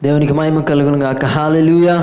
దేవునికి మహిమ కలుగును గాక. హల్లెలూయా.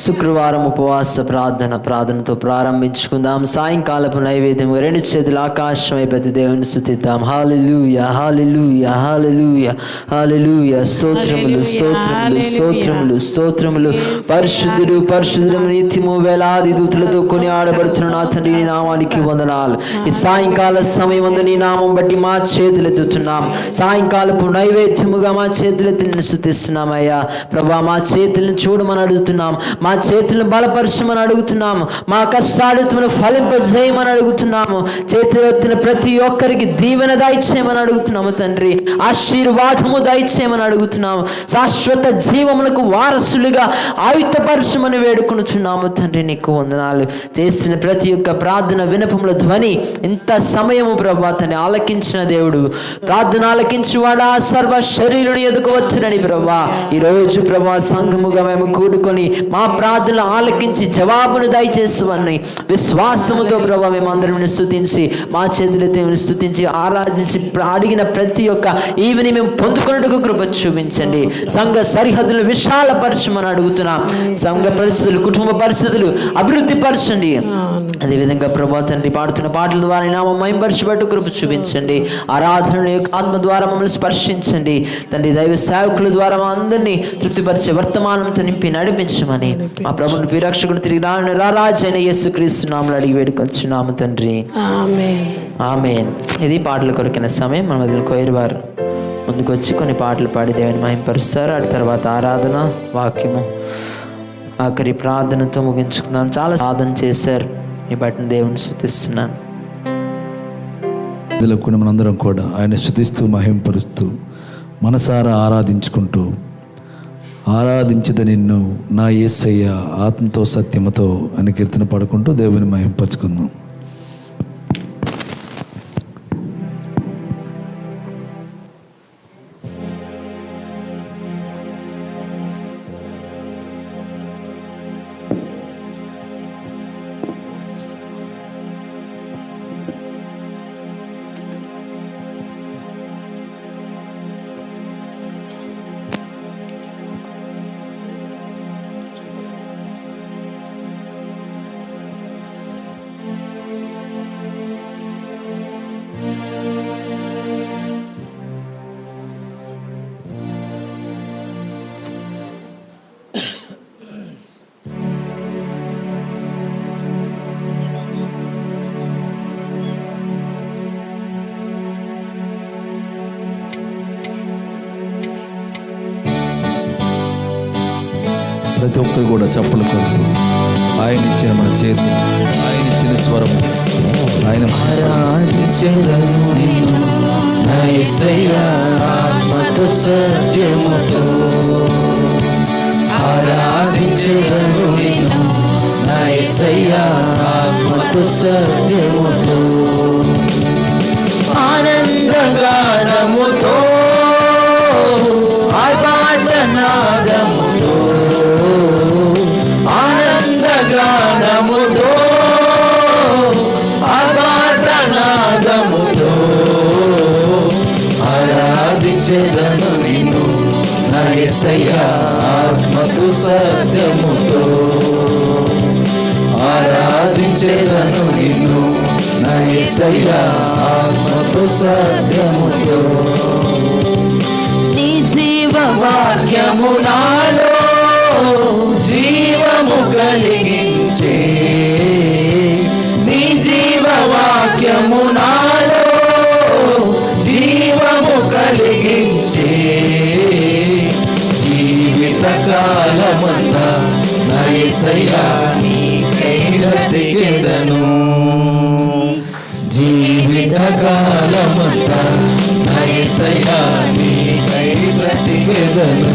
శుక్రవారం ఉపవాస ప్రార్థనతో ప్రారంభించుకుందాం. సాయంకాలపు నైవేద్యం 2 చేతులు ఆకాశం వైపు దేవుని స్తుతిద్దాం. హల్లెలూయా, హల్లెలూయా, హల్లెలూయా, హల్లెలూయా. స్తోత్రములు, స్తోత్రములు, స్తోత్రములు, స్తోత్రములు. పరిశుద్ధుడు, పరిశుద్ధుడు, నిత్యము వేలాది దూతలతో కొనియాడబడుతున్న నా తండ్రి, నీ నామానికి వందనాలు. ఈ సాయంకాల సమయమందు నీ నామం బట్టి మా చేతులెత్తుతున్నాం. సాయంకాలపు నైవేద్యముగా మా చేతులెత్తి నిన్ను స్తుతిస్తున్నామయ్యా. ప్రభా, మా చేతులను చూడమని అడుగుతున్నాం, మా చేతులను బలపరచమని అడుగుతున్నాము, మా కష్టాడుతులను ఫలింపజేయమని అడుగుతున్నాము. చేతులు ఎత్తిన ప్రతి ఒక్కరికి దీవెన దయచేయమని అడుగుతున్నాము తండ్రి. ఆశీర్వాదము దయచేయమని అడుగుతున్నాము. శాశ్వత జీవములకు వారసులుగా ఆయుధపరచమని వేడుకొనుచున్నాము తండ్రి. నీకు వందనాలు. చేసిన ప్రతి ఒక్క ప్రార్థన వినపముల ధ్వని ఇంత సమయము ప్రభా తండ్రి ఆలకించిన దేవుడు, ప్రార్థన ఆలకించువాడా సర్వ శరీరుని ఎదుకోవచ్చునని ప్రభా ఈరోజు ప్రభా సంఘముగా మేము కూడుకొని మా ప్రార్థనలు ఆలకించి జవాబును దయచేస్తామని విశ్వాసముతో ప్రభా మేమందరం స్తుతించి మా చేతులైతే స్తుతించి ఆరాధించి అడిగిన ప్రతి ఒక్క ఈవిని మేము పొందుకున్నట్టుకు కృప చూపించండి. సంఘ సరిహద్దులు విశాలపరచమని అడుగుతున్నాం. సంఘ పరిస్థితులు, కుటుంబ పరిస్థితులు అభివృద్ధి పరచండి. అదేవిధంగా ప్రభా తండ్రి పాడుతున్న పాటల ద్వారా నామం మహిమపరచబట్టు కృప చూపించండి. ఆరాధన యొక్క ఆత్మ ద్వారా మమ్మల్ని స్పర్శించండి తండ్రి. దైవ సేవకుల ద్వారా మా అందరినీ తృప్తిపరిచే వర్తమానంతో నింపి నడిపించమని మా ప్రభుని విరక్షకుడు తిరిగి రారాజైన యేసుక్రీస్తు నామములో అడిగి వేడుకొంచున్నాము తండ్రి. ఆమేన్, ఆమేన్. ఇది పాటల కొరకిన సమయం. మన మధ్యలో కోయిర్ వారు ముందుకు వచ్చి కొన్ని పాటలు పాడి దేవుని మహిమపరుస్తారు. ఆ తర్వాత ఆరాధన, వాక్యము, ఆఖరి ప్రార్థనతో ముగించుకుందాం. చాలా సాధన చేశారు, ఈ బట్టిని దేవుని స్తుతిస్తున్నాను. మనందరం కూడా ఆయన స్తుతిస్తూ మహింపరుస్తూ మనసారా ఆరాధించుకుంటూ ఆరాధించద నిన్ను నా యేసయ్య ఆత్మతో సత్యముతో అని కీర్తన పాడుకుంటూ దేవుని మహింపరుచుకుందాం. ప్రతి ఒక్కరు కూడా చప్పలు కొడుతూ ఆయన ఇచ్చిన మన చేతులు, ఆయన ఇచ్చిన స్వరము, ఆయన ఆత్మతో సత్యముతో ఆరాధించెదను నిన్ను నా యేసయ్యా ఆత్మతో సత్యముతో ఆనందగానముతో ఆర్భాటనాదముతో ఆనందగానముతో ఆర్భాటనాదముతో ఆరాధించెదను నిన్ను నా యేసయ్యా ఆత్మతో సత్యముతో ఆరాధించెదను నిన్ను నా యేసయ్యా ఆత్మతో సత్యముతో నీ జీవవాక్యము నాలో జీవము కలిగించే నీ జీవవాక్యము నాలో జీవము కలిగించే జీవిత కాలమంతా నా యేసయ్యా నీకై బ్రతికెదను జీవిత కాలమంతా నా యేసయ్యా నీకై బ్రతికెదను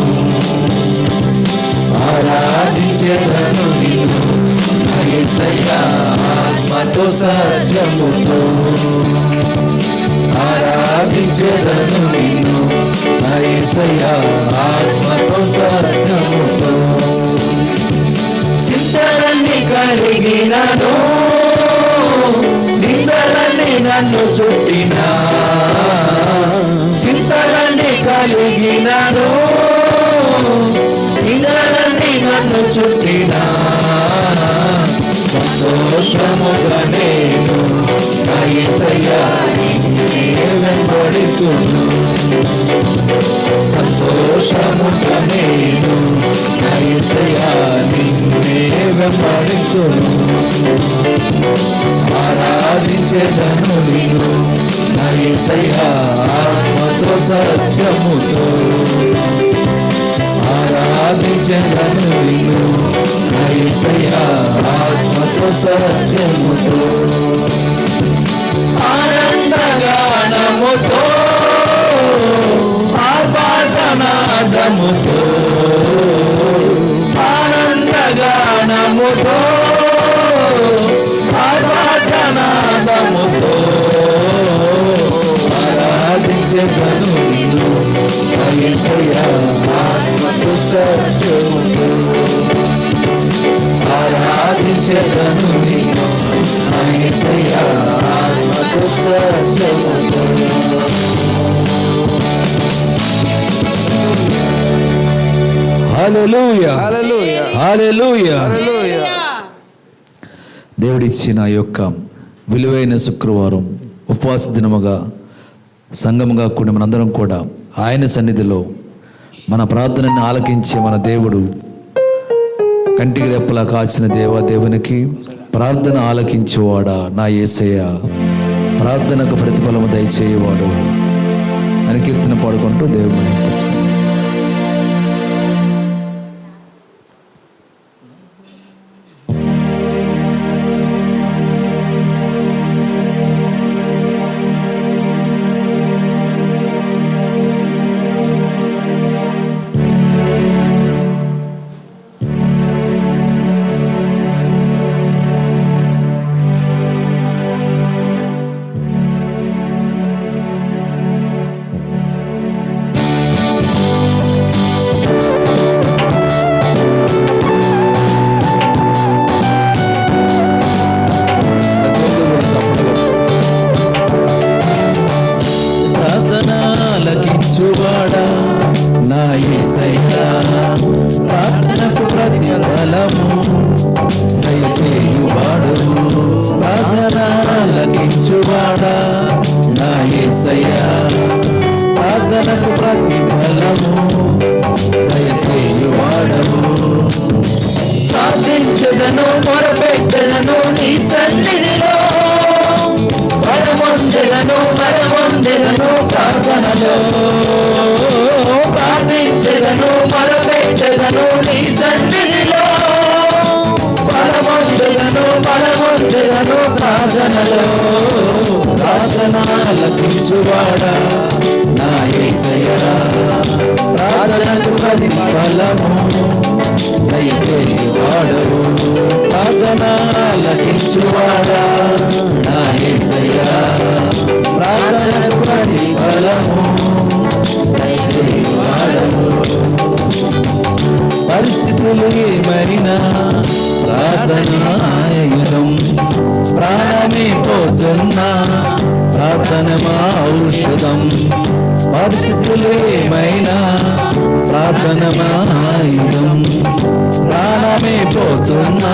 ఆరాధించెదను నిన్ను నా యేసయ్యా ఆత్మతో సత్యముతో ఆరాధించెదను నిన్ను నా యేసయ్యా ఆత్మతో సత్యముతో చింతలన్నీ కలిగినను నిందలన్నీ నన్ను చుట్టినా చింతలన్నీ కలిగినను నేను నా యేసయ్యా నిన్నే వెంబడింతును. ఆరాధించెదను నిన్ను నా యేసయ్యా ఆత్మతో సత్యముతో. ఆరాధించెదను నిన్ను నా యేసయ్యా ఆత్మతో సత్యముతో. ఆనందగానముతో ఆర్భాటనాదముతో ఆనందగానముతో ఆర్భాటనాదముతో ఆరాధించెదను నిన్ను నా యేసయ్యా ఆత్మతో సత్యముతో. ఆరాధించెదను నిన్ను నా యేసయ్యా ఆత్మతో సత్యముతో. హల్లెలూయా హల్లెలూయా హల్లెలూయా హల్లెలూయా. దేవుడిచ్చిన ఈ యొక్క విలువైన శుక్రవారం ఉపవాస దినముగా సంఘముగా కూడి మనందరం కూడా ఆయన సన్నిధిలో మన ప్రార్థనని ఆలకించే మన దేవుడు, కంటికి రెప్పలా కాచిన దేవునికి ప్రార్థన ఆలకించేవాడా నా యేసయ్య, ప్రార్థనకు ప్రతిఫలము దయచేయవాడు అని కీర్తన పాడుకుంటూ దేవుడు మహిమపరచాలి. ఆలకించువాడా నా యేసయ్యా, ప్రార్థనకు ప్రతిఫలము దయచేయువాడు. ప్రార్థన ఆలకించువాడా నా యేసయ్యా, ప్రార్థనకు ప్రతిఫలము దయచేయువాడవు. ప్రార్థించెదను మొరపెట్టెదను నీ సన్నిధిలో, బలమొందెదను ప్రార్థనలో. ప్రార్థించెదను మొరపెట్టెదను నీ సన్నిధిలో, బలమొందెదను ప్రార్థనలో. ప్రార్థన ఆలకించువాడా నా యేసయ్యా, ప్రార్థనకు ప్రతిఫలము దయచేయువాడవు. ప్రార్థన ఆలకించువాడా నా యేసయ్యా, ప్రార్థనకు ప్రతిఫలము దయచేయువాడవు. పరిస్థితులు ఏమైనా ప్రార్థనాయుధం, ప్రాణమే పోతున్నా ప్రార్థన మా ఔషధం. పరిస్థితులు ఏమైనా ప్రార్థన మా ఆయుధం, ప్రాణమే పోతున్నా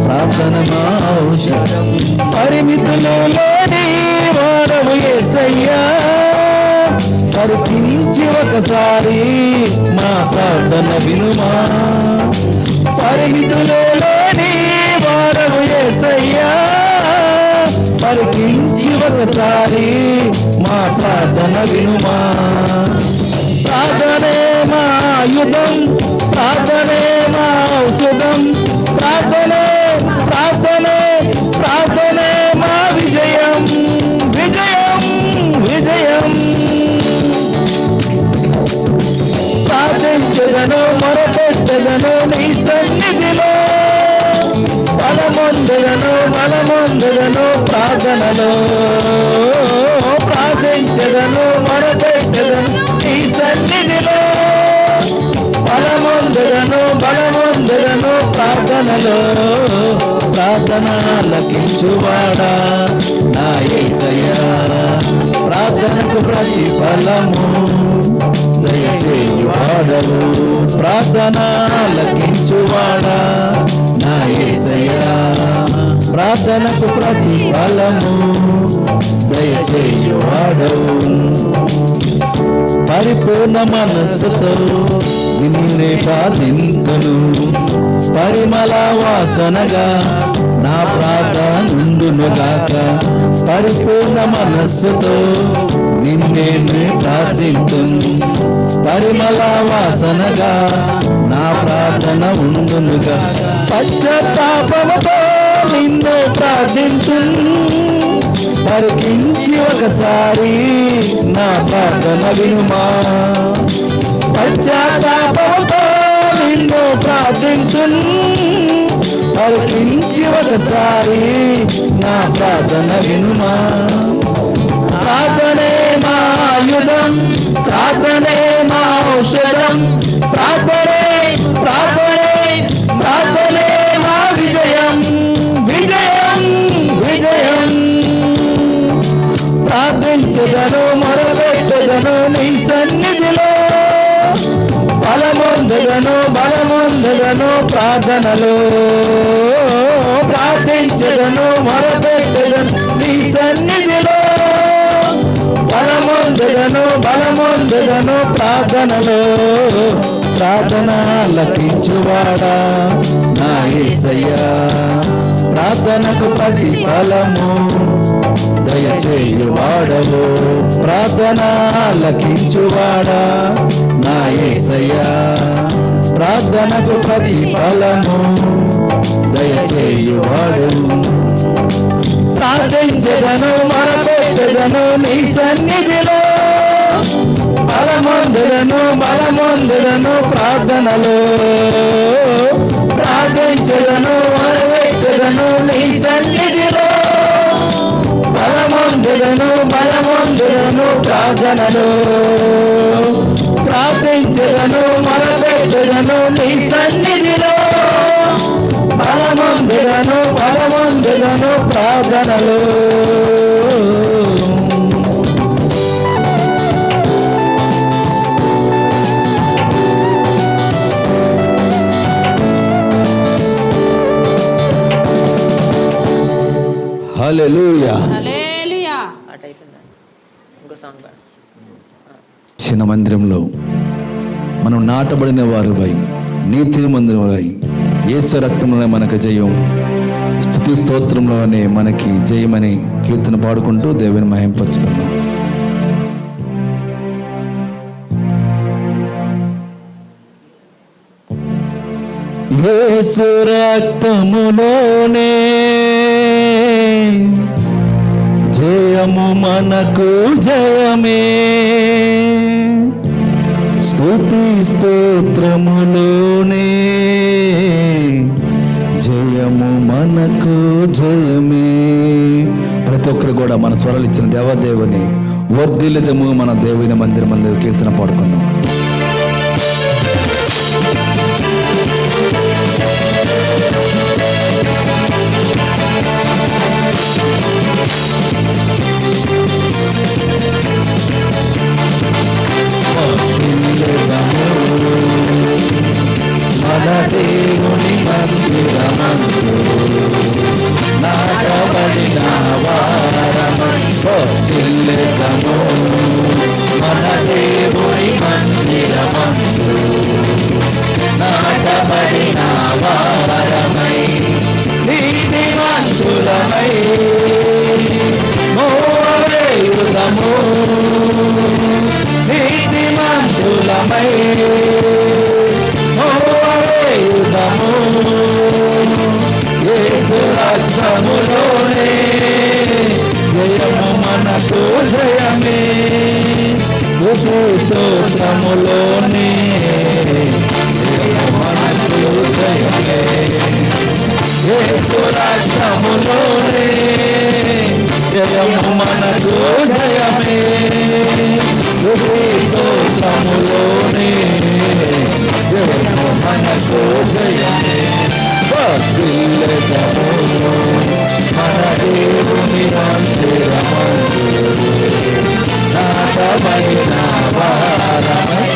ప్రార్థన మా ఔషధం. పరిమితులు లేని వాడవు యేసయ్యా, పరికించి ఒకసారి మా ప్రార్థన వినుమా. పరిమితులు లేని వాడవు యేసయ్యా, పరికించి ఒకసారి మా ప్రార్థన వినుమా. ప్రార్థనే మా ఆయుధం, ప్రార్థనే మా ఔషధం. ప్రార్థనే ప్రార్థనే ప్రార్థనే మా విజయం, విజయం విజయం. ప్రార్థించెదను మొరపెట్టెదను నీ సన్నిధిలో, బలమొందెదను ప్రార్థనలో. ప్రార్థించెదను మొరపెట్టెదను నీ సన్నిధిలో, బలమొందెదను ప్రార్థనలో. ప్రార్థన ఆలకించువాడా నా యేసయ్యా, ప్రార్థనకు ప్రతిఫలము దయచేయువాడవు. ప్రార్థన ఆలకించువాడా నా యేసయ్యా, ప్రార్థనకు ప్రతిఫలము దయచేయువాడవు. పరిపూర్ణ మనస్సుతో నిన్నే ప్రార్థింతును. పరిమళ వాసనగా నా ప్రార్థనుండునుగాక. పరిపూర్ణ మనస్సుతో నిన్నే ప్రార్థింతును. పరిమళ వాసనగా నా ప్రార్థన ఉండునుగా. పశ్చాత్తాపముతో నిన్ను ప్రార్థించును. పరికించి ఒకసారి నా ప్రార్థన వినుమా. పశ్చాత్తాపముతో నిన్ను ప్రార్థించును. పరికించి ఒకసారి నా ప్రార్థన వినుమా. ప్రార్థనే మా ఆయుధం, ప్రార్థనే మా ఔషధం, ప్రార్థనే ప్రార్థనే ప్రార్థనే మా విజయం, విజయం విజయం. ప్రార్థించదను మొరపెట్టదను నీ సన్నిధిలో. బలమొందదను బలమొందదను ప్రార్థనలో. ప్రార్థించదను మొరపెట్టదను నీ సన్నిధిలో. బలమొందదను బలమొందదను ప్రార్థనలో. ప్రార్థన లకించువాడా నా యేసయ్యా. ప్రార్థనకు ప్రతిఫలము దయచేయువాడవు. ప్రార్థన లకించువాడా నా యేసయ్యా. ప్రార్థనకు ప్రతిఫలము దయచేయువాడవు. ప్రార్థించదను మొరపెట్టదను నీ సన్నిధిలో. బలమొందదను బలమొందదను ప్రార్థనలో. ప్రార్థించదను మొరపెట్టదను నీ సన్నిధిలో. బలమొందదను బలమొందదను ప్రార్థనలో. ప్రార్థించదను మొరపెట్టదను నీ సన్నిధిలో. బలమొందదను బలమొందదను ప్రార్థనలో. హల్లెలూయా. చిన్న మందిరంలో మనం నాటబడిన వారిపై నీతి మందిరమై యేసు రక్తంలో మనకు జయం, స్తుతి స్తోత్రంలోనే మనకి జయమని కీర్తన పాడుకుంటూ దేవుని మహింపరచుకుందాం. యేసు రక్తములోనే జయము మనకు జయమే. స్తుతి స్తోత్రములోనే జయము మనకు జయమే. ప్రతి ఒక్కరు కూడా మన స్వరాలు ఇచ్చిన దేవదేవుని వర్ధిల్లెదము. మన దేవుని మందిరం కీర్తన పాడుకున్నాం. మన దేవుని మందిరమందు నాటబడిన వారమము. మన దేవుని మందిరమందు నాటబడిన వారమై నీతిమంతులమై మోరేయుదము. నీతిమంతులమై మోరేయుదము. యేసు రక్తములోనే జయము మనకు జయమే. స్తోత్రములోనే జయము మనకు జయమే. యేసు రక్తములోనే జయము మనకు జయమే. స్తోత్రములోనే జయము మనకు జయమే. వర్ధిల్లెదము మన దేవుని మందిరమందు నాటబడిన వారమై.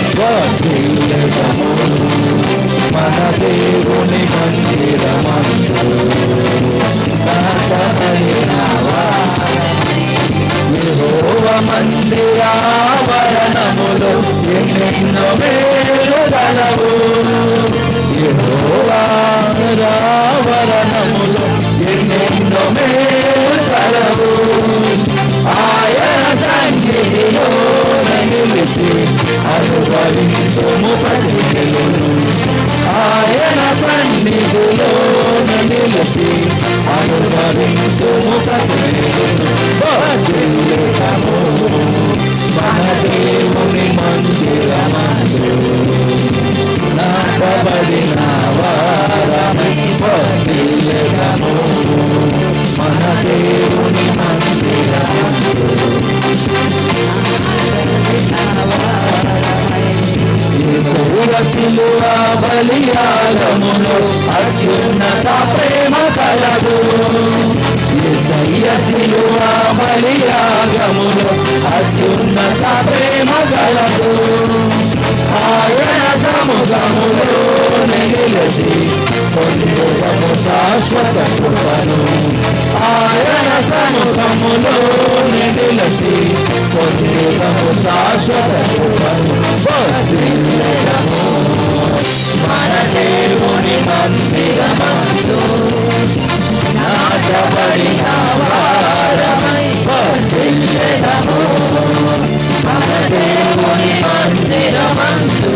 ఆయన సన్నిధిలో నిలిచి అనుభవించుము ప్రతిదినము. వర్ధిల్లుదము మన దేవుని మందిరమందు నాటబడిన వారమై. వర్ధిల్లుదము మన దేవుని మందిరమందు శిలువ బలియాగములో అత్యున్నత ప్రేమ కలదు. యేసయ్య శిలువ బలియాగములో అత్యున్నత ప్రేమ కలదు. ఆయన సముఖములో నిలిచి పొందుటకు శాశ్వత కృపను. ఆయన సముఖములో నిలిచి పొందుటకు శాశ్వత కృపను. వర్ధిల్లుదము మన దేవుని మందిరమందు నాటబడిన వారమై. వర్ధిల్లుదము మన దేవుని మందిరమందు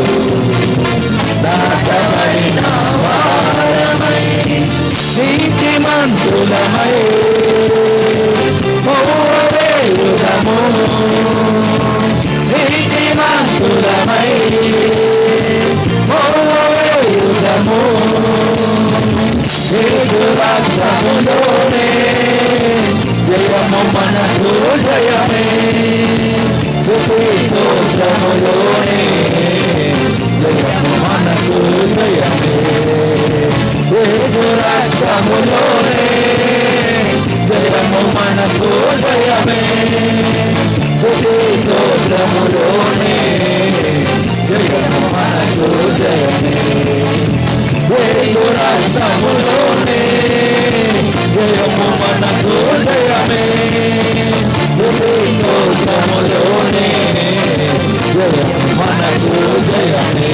నాటబడిన వారమై. నీతిమంతులమై మోవేయుదము. నీతిమంతులమై మోవేయుదము. యేసు రక్తములోనే జయము మనకు జయమే. స్తుతి స్తోత్రములోనే జయము మనకు జయమే. యేసు రక్తములోనే జయము మనకు జయమే. స్తుతి స్తోత్రములోనే జయము మనకు జయమే. యేసు రక్తములోనే జయము మనకు జయమే. స్తుతి స్తోత్రములోనే జయము మనకు జయమే.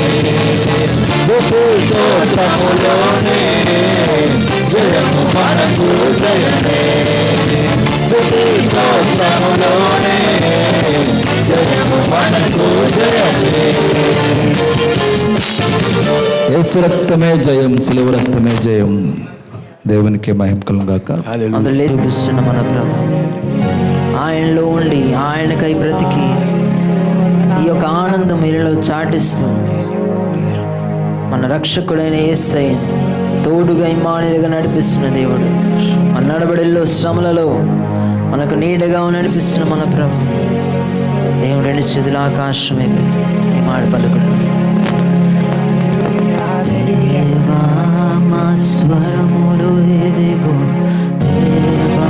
స్తుతి స్తోత్రములోనే జయము మనకు జయమే. స్తుతి స్తోత్రములోనే జయము మనకు జయమే. యేసు రక్తమే జయం, సిలువ రక్తమే జయం. దేవునికి మహిమ కలుగును గాక. అందులో చూపిస్తున్న మన ప్రభు ఆయనలో ఉండి ఆయనకై బ్రతికి ఈ యొక్క ఆనందం వీరిలో చాటిస్తూ మన రక్షకుడైన యేసయ్యను తోడుగా ఇమ్మానుయేలుగా నడిపిస్తున్న దేవుడు. మన నడబడిలో శ్రమలలో మనకు నీడగా నడిపిస్తున్న మన ప్రభు. దేవుడు రెండు చేతుల ఆకాశమే పెట్టి ఈ మాట పలుకుతుంది. దేవా మా స్వరములు ఎదిగో, దేవా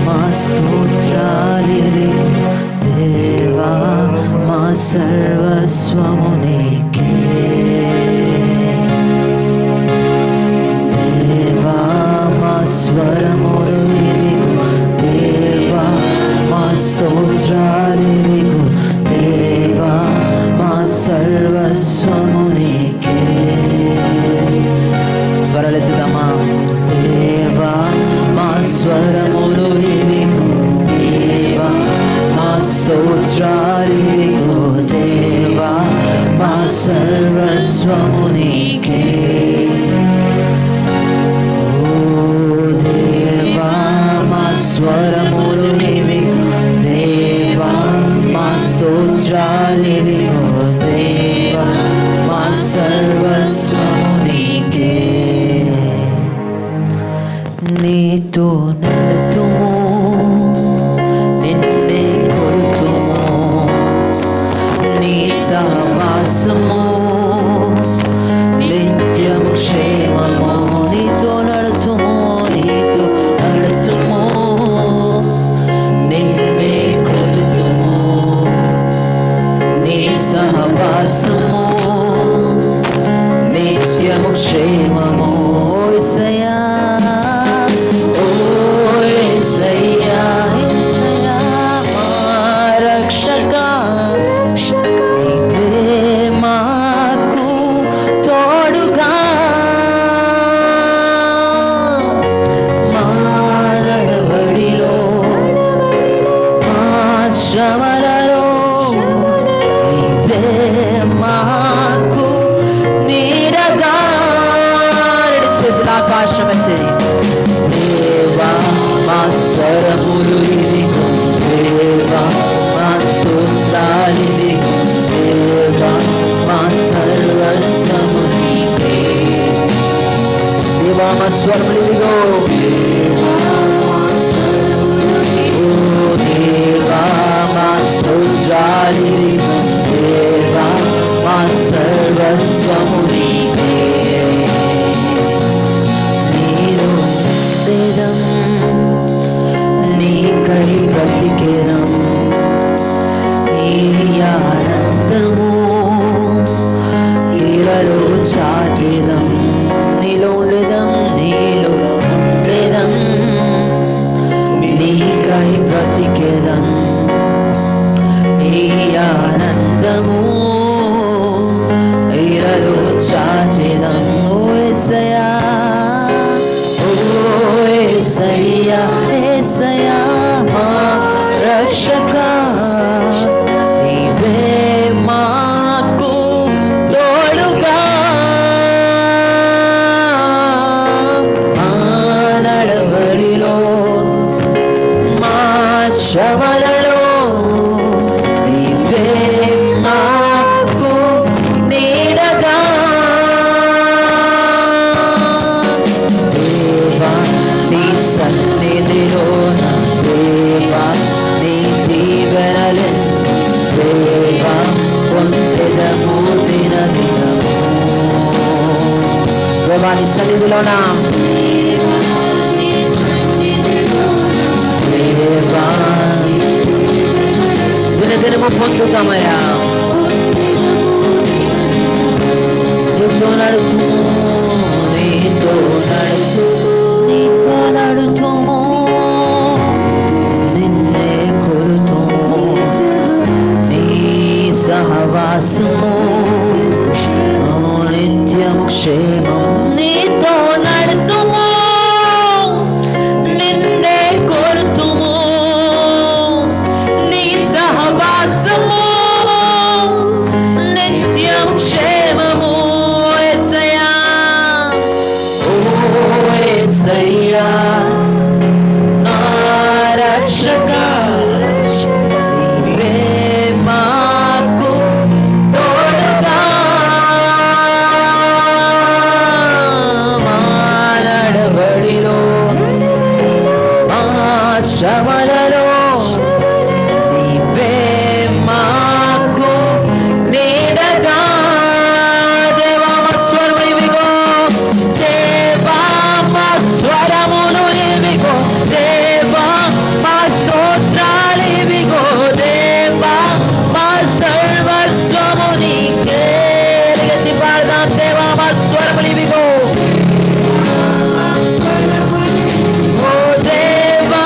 మా స్తోత్రాలివిగో, దేవా మా సర్వస్వము నీకే. దేవా మా స్వరములు ఎదిగో, దేవా మా స్తోత్రాలివిగో, దేవా మా సర్వస్వము నీకే. స్వరలెత్తుదామా. దేవా మా స్వరములు ఇవిగో, దేవా మా స్తోత్రాలివిగో, దేవా మా సర్వస్వము నీకే. ఓ దేవా మా స్వరములు ఇవిగో, దేవా మా స్తోత్రాలివిగో, దేవా మా సర్వస్వము నీకే. నీతో నడుతుము, నిన్నే కొలుతుము, నీ సహవాసము నిత్యము క్షేమము. నీతో నడుతుము, నీతో నడుతుము, నిన్నే కొలుతుము, నీ సహవాసము నిత్యము క్షేమము. యేసయ్యా, ఓ యేసయ్యా, యేసయ్యా మా రక్షకా, నీవే మాకు తోడుగా, మా నడవడిలో మా శ్రమలలో నీవే మాకు ఆకాశం ఎత్తి దేవా మా స్వరములు ఇదిగో, దేవా మా స్తోత్రాలిదిగో, దేవా మా సర్వస్వము నీకే. దేవా మా స్వరములు ఇదిగో, దేవా మా స్తోత్రాలిదిగో, దేవా మా సర్వస్వము నీకే. నీలో వేదం నీకై బ్రతికెదం, ఈ ఆనందము ఇలలో చాటెదం. నీలో ఉండేదం, నీలో ఉండేదం, నీకై బ్రతికెదం, ఈ ఆనందము ఇలలో చాటెదం. ఓ యేసయ్యా, ఓ యేసయ్యా, యేసయ్యా మా రక్షకా, నీవే మాకు తోడుగా, మా నడవడిలో మా శ్రమలలో నీవే మాకు నీడగా. దేవా నీ సన్నిధిలోన, దేవా నీ దీవెనలే, దేవా పొందెదము దినదినము. దేవా నీ సన్నిధిలోన, దేవా దినదినము పొందుతామయ్యా. నీతో నడుచుము, నీతో నడుచు, నీతో నడుచుము, నిన్నే కొలుతుము, నీ సహవాసము నిత్యము క్షేమం. నీతో నడుతుము, నిన్నే కొలుతుము, నీ సహవాసము నిత్యం క్షేమము. యేసయ్యా, ఓ యేసయ్యా నా రక్షకా, నీవే మాకు తోడుగా, మా నడవడిలో మా శ్రమలలో నీవే మాకు నీడగా. దేవా మా స్వరములు ఇవిగో, దేవా మా స్వరములు ఇవిగో, దేవా మా స్తోత్రాలు ఇవిగో, దేవా మా సర్వస్వము నీకే. ఎలుగెత్తి పాడదాం, దేవా మా స్వరములు ఇవిగో, ఓ దేవా,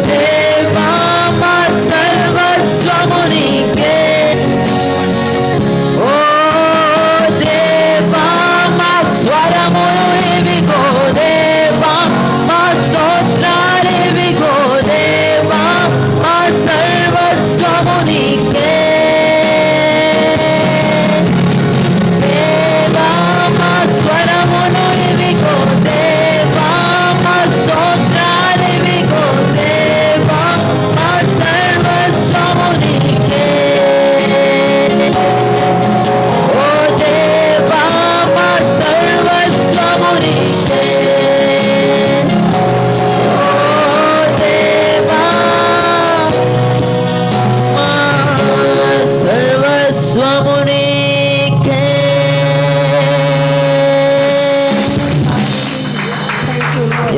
దేవా మా సర్వస్వము నీకే. ఓ దేవా మా స్వరములు ఇవిగో, దేవా మా స్తోత్రాలు ఇవిగో, దేవా మా సర్వస్వము నీకే. దేవా మా స్వరములు ఇవిగో, దేవా మా స్తోత్రాలు ఇవిగో, దేవా మా సర్వస్వము నీకే. ఓ దేవా మా సర్వస్వము నీకే. ఓ దేవా మా సర్వస్వము నీకే.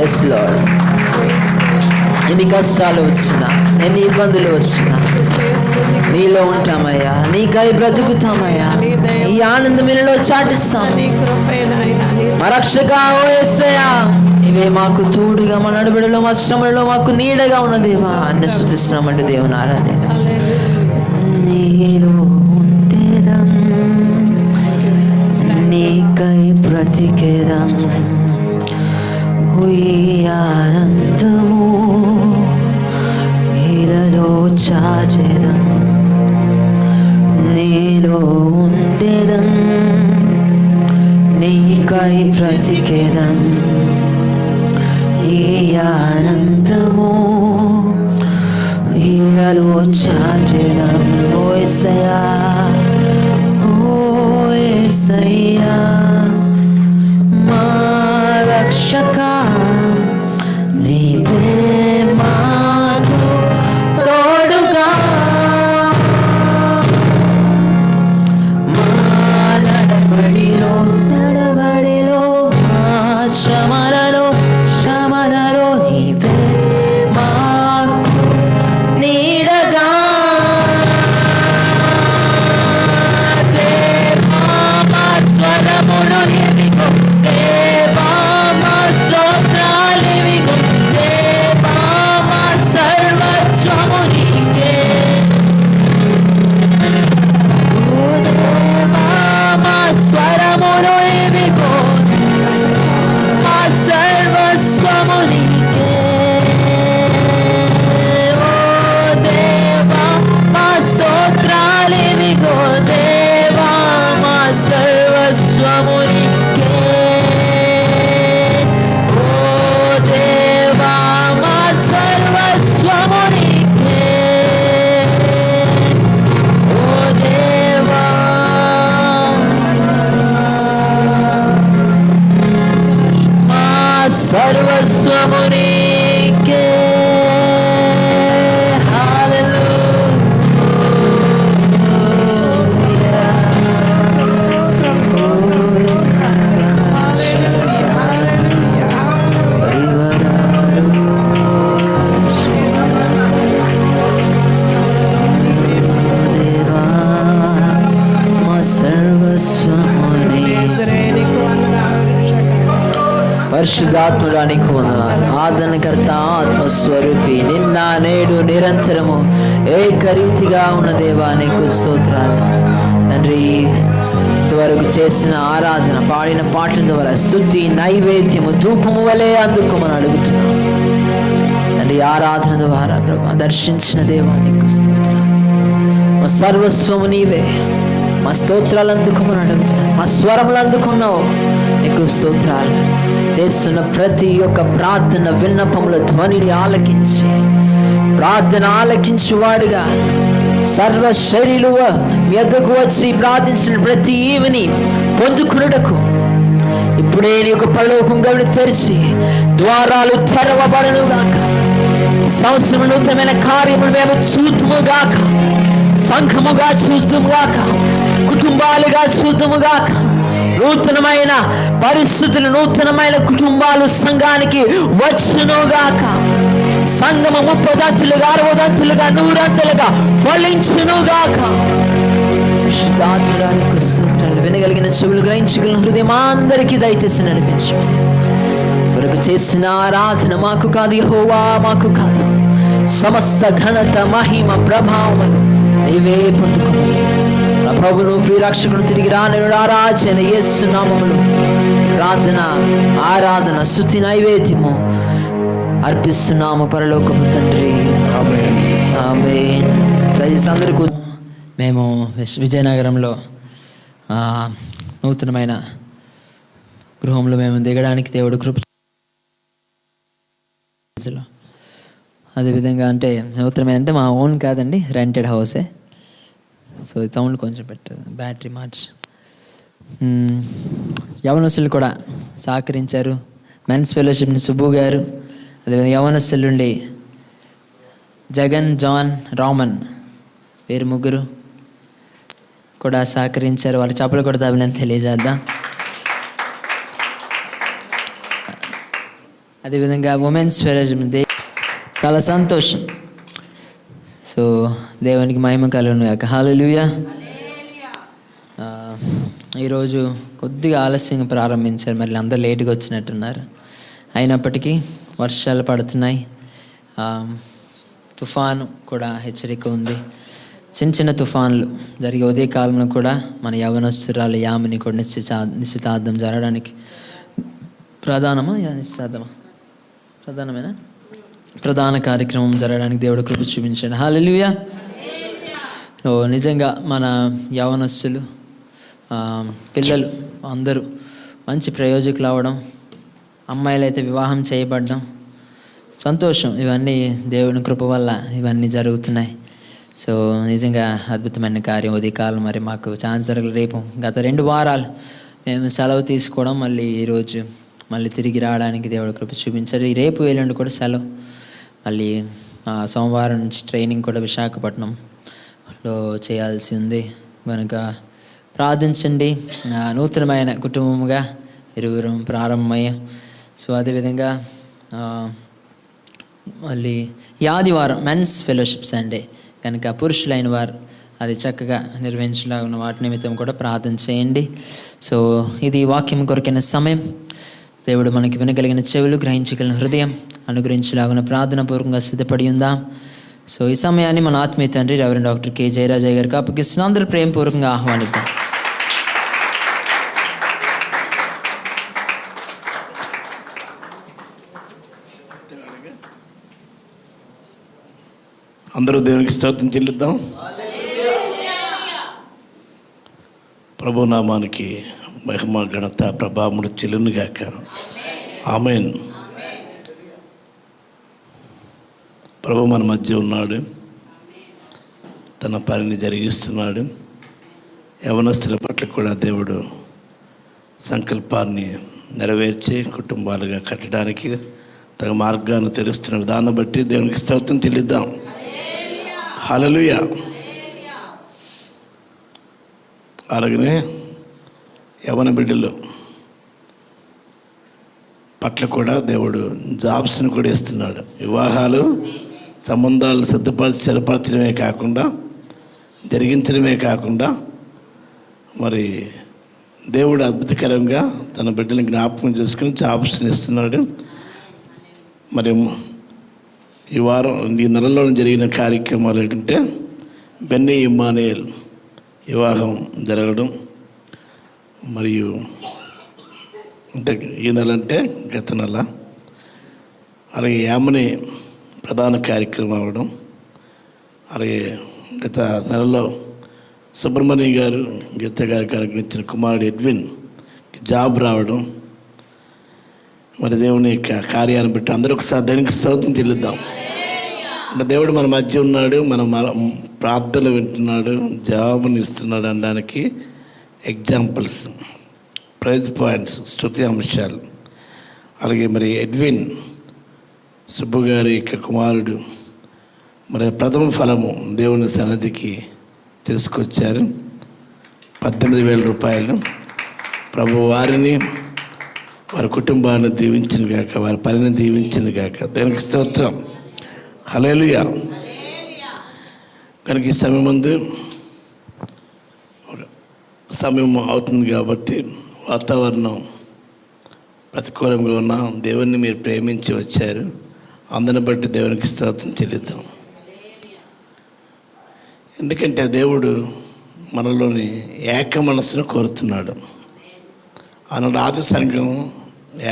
ఎస్ లార్డ్, ఎన్ని కష్టాలు వచ్చినా, ఎన్ని ఇబ్బందులు వచ్చినా నీలో ఉంటామయ్యా, నీకై బ్రతుకుతామయ్యా, ఈ ఆనందం నీలో చాటిస్తాం. మా రక్షక ఓ యేసయ్యా, ఇవే మాకు తోడుగా, మా నడుబడిలో మా శ్రమలో మాకు నీడగా ఉన్న దేవా అన్ని స్తుతిస్తున్నామంటే దేవుని ఆరాధన. నీలో ఉండేదం, నీకై బ్రతికేదం, ఈ ఆనందము నీలో చాటెదం, నీలో ఉండేదం, నీకై బ్రతికెదం ఈ ఆనందము ఈడలు చాటెదం ఓ యేసయ్యా ఓ యేసయ్యా మా రక్షక నీవే మాకు తోడుగా మా నడవడిలో మా శ్రమలలో నీవే మాకు నీడగా దేవా మా స్వరమును ఎవిగో దేవా మా స్తోత్రాలెవిగో దేవా మా సర్వస్వము నీకే ఓ దేవా మా స్వరమును ఎవిగో మా సర్వస్వము నీకే ఓ దేవా మా స్తోత్రాలెవిగో దేవా మా సర్వస్వము నీకే ఓ దేవా మా సర్వస్వము నీకే ఓ దేవా మా సర్వస్వము నీకే మా సర్వస్వము పరిశుద్ధాత్ముడానికి వందనాలు. ఆదరణకర్త ఆత్మస్వరూపి నిన్న నేడు నిరంతరము ఏకరీతిగా ఉన్న దేవా నీకు స్తోత్రాలు తండ్రి. ఇంతవరకు చేసిన ఆరాధన పాడిన పాటల ద్వారా స్తుతి నైవేద్యము ధూపము వలె అందుకోమని అడుగుతున్నాం తండ్రి. ఆరాధన ద్వారా ప్రభా దర్శించిన దేవా నీకు స్తోత్రాలు. మా సర్వస్వము నీవే. మా స్తోత్రాలు అందుకోమని అడుగుతున్నాం. మా స్వరములు అందుకున్నావు నీకు స్తోత్రాలు. చేస్తున్న ప్రతి ఒక్క ప్రార్థన విన్నపముల ధ్వనిని ఆలకించి ప్రార్థన ఆలకించువాడుగా సర్వ శరీరులు మీ వద్దకు వచ్చి ప్రార్థించిన ప్రతి ఈవిని పొందుకున్నటకు ఇప్పుడే నీ యొక్క పరలోకం గవిని తెరిచి ద్వారాలు తెరవబడను గాక. సంవత్సరం నూతనమైన కార్యములు మేము చూతుము గాక, సంఘముగా చూస్తుము గాక, కుటుంబాలుగా చూతుము గాక. నూతనమైన పరిస్థితులు, నూతనమైన కుటుంబాలు సంఘానికి వచ్చునుగాక. సంఘము 30 దంతులుగా 60 దంతులుగా 100 దంతులుగా ఫలించునుగాక. విశుద్ధాత్మడానికి స్తోత్రాలు. వినగలిగిన చెవులు గ్రహించగలిగిన హృదయం అందరికీ దయచేసి నడిపించమని. త్వరగా చేసిన ఆరాధన మాకు కాదు యెహోవా, మాకు కాదు. సమస్త ఘనత మహిమ ప్రభావములు నీవే పొందుకోమని ప్రభువును ప్రియరక్షకుడు తిరిగి రానుడు ఆరాధన యేసు నామములో ప్రార్థన ఆరాధన స్తుతి నైవేద్యము అర్పిస్తున్నాము పరలోకపు తండ్రి. ఆమేన్ ఆమేన్. దయచేసి అందరికీ మేము విజయనగరంలో నూతనమైన గృహంలో మేము దిగడానికి దేవుడు కృప. అదేవిధంగా అంటే నూతనమైన అంటే మా ఓన్ కాదండి, రెంటెడ్ హౌసే. సో సౌండ్ కొంచెం పెట్టదు, బ్యాటరీ మార్చి. యవనస్తులు కూడా సహకరించారు. మెన్స్ ఫెలోషిప్ని సుబ్బు గారు, అదేవిధంగా యవనస్తులు నుండి జగన్, జాన్, రామన్ వీరు ముగ్గురు కూడా సహకరించారు. వాళ్ళ చప్పలు కూడా అభినందన తెలియజేద్దాం. అదేవిధంగా ఉమెన్స్ ఫెలోషిప్ చాలా సంతోషం. సో దేవునికి మహిమ కలుగును గాక. హల్లెలూయా. ఈరోజు కొద్దిగా ఆలస్యంగా ప్రారంభించారు, మరి అందరూ లేటుగా వచ్చినట్టున్నారు. అయినప్పటికీ వర్షాలు పడుతున్నాయి, తుఫాను కూడా హెచ్చరిక ఉంది. చిన్న చిన్న తుఫాన్లు జరిగే ఉదయ కాలంలో కూడా మన యవనస్తురాలు యామిని కూడా నిశ్చితార్థం జరగడానికి ప్రధాన కార్యక్రమం జరగడానికి దేవుడు కృప చూపించాడు. హల్లెలూయా. నిజంగా మన యవనస్తులు పిల్లలు అందరూ మంచి ప్రయోజకులు అవ్వడం, అమ్మాయిలు అయితే వివాహం చేయబడడం, సంతోషం. ఇవన్నీ దేవుని కృప వల్ల ఇవన్నీ జరుగుతున్నాయి. సో నిజంగా అద్భుతమైన కార్యం. ఉదయకాలం మరి మాకు ఛాన్స్ జరగలేదు. రేపు గత 2 వారాలు మేము సెలవు తీసుకోవడం, మళ్ళీ ఈరోజు మళ్ళీ తిరిగి రావడానికి దేవుడు కృప చూపించారు. ఈ రేపు ఎల్లుండి కూడా సెలవు. మళ్ళీ సోమవారం నుంచి ట్రైనింగ్ కూడా విశాఖపట్నంలో చేయాల్సి ఉంది కనుక ప్రార్థించండి. నూతనమైన కుటుంబముగా ఇరువురు ప్రారంభమయ్యాం. సో అదేవిధంగా మళ్ళీ ఈ ఆదివారం మెన్స్ ఫెలోషిప్ సండే కనుక పురుషులైన వారు అది చక్కగా నిర్వహించలాగిన వాటి నిమిత్తం కూడా ప్రార్థన చేయండి. సో ఇది వాక్యం కొరకైన సమయం. దేవుడు మనకి వినగలిగిన చెవులు, గ్రహించగలిగిన హృదయం అనుగ్రహించలాగిన ప్రార్థన పూర్వకంగా సిద్ధపడి ఉందాం. సో ఈ సమయాన్ని మన ఆత్మీయ తండ్రి రెవరెండ్ డాక్టర్ కె జయరాజయ్య గారికి అప్పగిస్తున్న అందరూ ప్రేమపూర్వకంగా ఆహ్వానిద్దాం. అందరూ దేవునికి స్తోత్రం చెల్లిద్దాం. ప్రభు నామానికి మహిమ, ఘనత, ప్రభావములు చెల్లునుగాక. ఆమేన్. ప్రభు మన మధ్య ఉన్నాడు, తన పనిని జరిగిస్తున్నాడు. యవనస్తుల పట్ల కూడా దేవుడు సంకల్పాన్ని నెరవేర్చి కుటుంబాలుగా కట్టడానికి తన మార్గాన్ని తెరుస్తున్నాడు. దాన్ని బట్టి దేవునికి స్తోత్రం చెల్లిద్దాం. హల్లెలూయా. అలాగనే యవన బిడ్డలు పట్ల కూడా దేవుడు జాబ్స్ని కూడా ఇస్తున్నాడు. వివాహాలు, సంబంధాలను స్థిరపరచడమే కాకుండా, జరిగించడమే కాకుండా మరి దేవుడు అద్భుతకరంగా తన బిడ్డలను జ్ఞాపకం చేసుకుని జాబ్స్ని ఇస్తున్నాడు. మరి ఈ వారం, ఈ నెలలో జరిగిన కార్యక్రమాలు ఏంటంటే బెన్నీ ఇమ్మానుయేల్ వివాహం జరగడం, మరియు అంటే ఈ నెల అంటే గత నెల. అలాగే యామని ప్రధాన కార్యక్రమం అవ్వడం. అలాగే గత నెలలో సుబ్రహ్మణ్య గారు, గీత గారికి అనుగ్రహించిన కుమారుడు ఎడ్విన్ జాబ్ రావడం. మరి దేవుని యొక్క కార్యాన్ని బట్టి అందరూ ఒకసారి దానికి స్తోత్రం చెల్లిద్దాం. అంటే దేవుడు మన మధ్య ఉన్నాడు, మన ప్రార్థనలు వింటున్నాడు, జవాబుని ఇస్తున్నాడు అనడానికి ఎగ్జాంపుల్స్, ప్రైజ్ పాయింట్స్, స్తుతి అంశాలు. అలాగే మరి ఎడ్విన్ సుబ్బు గారి యొక్క కుమారుడు మరి ప్రథమ ఫలము దేవుని సన్నిధికి తీసుకొచ్చారు, 18,000 రూపాయలు. ప్రభు వారిని, వారి కుటుంబాన్ని దీవించిన గాక, వారి పనిని దీవించిన గాక. దేవునికి స్తోత్రం. హల్లెలూయా. కనుక ఈ సమయం ముందు సమయం అవుతుంది కాబట్టి వాతావరణం ప్రతికూలంగా ఉన్న దేవుణ్ణి మీరు ప్రేమించి వచ్చారు. అందరిని బట్టి దేవునికి స్తోత్రం చెల్లిద్దాం. ఎందుకంటే దేవుడు మనలోని ఏక మనస్సును కోరుతున్నాడు. ఆనాడు ఆది సంఘం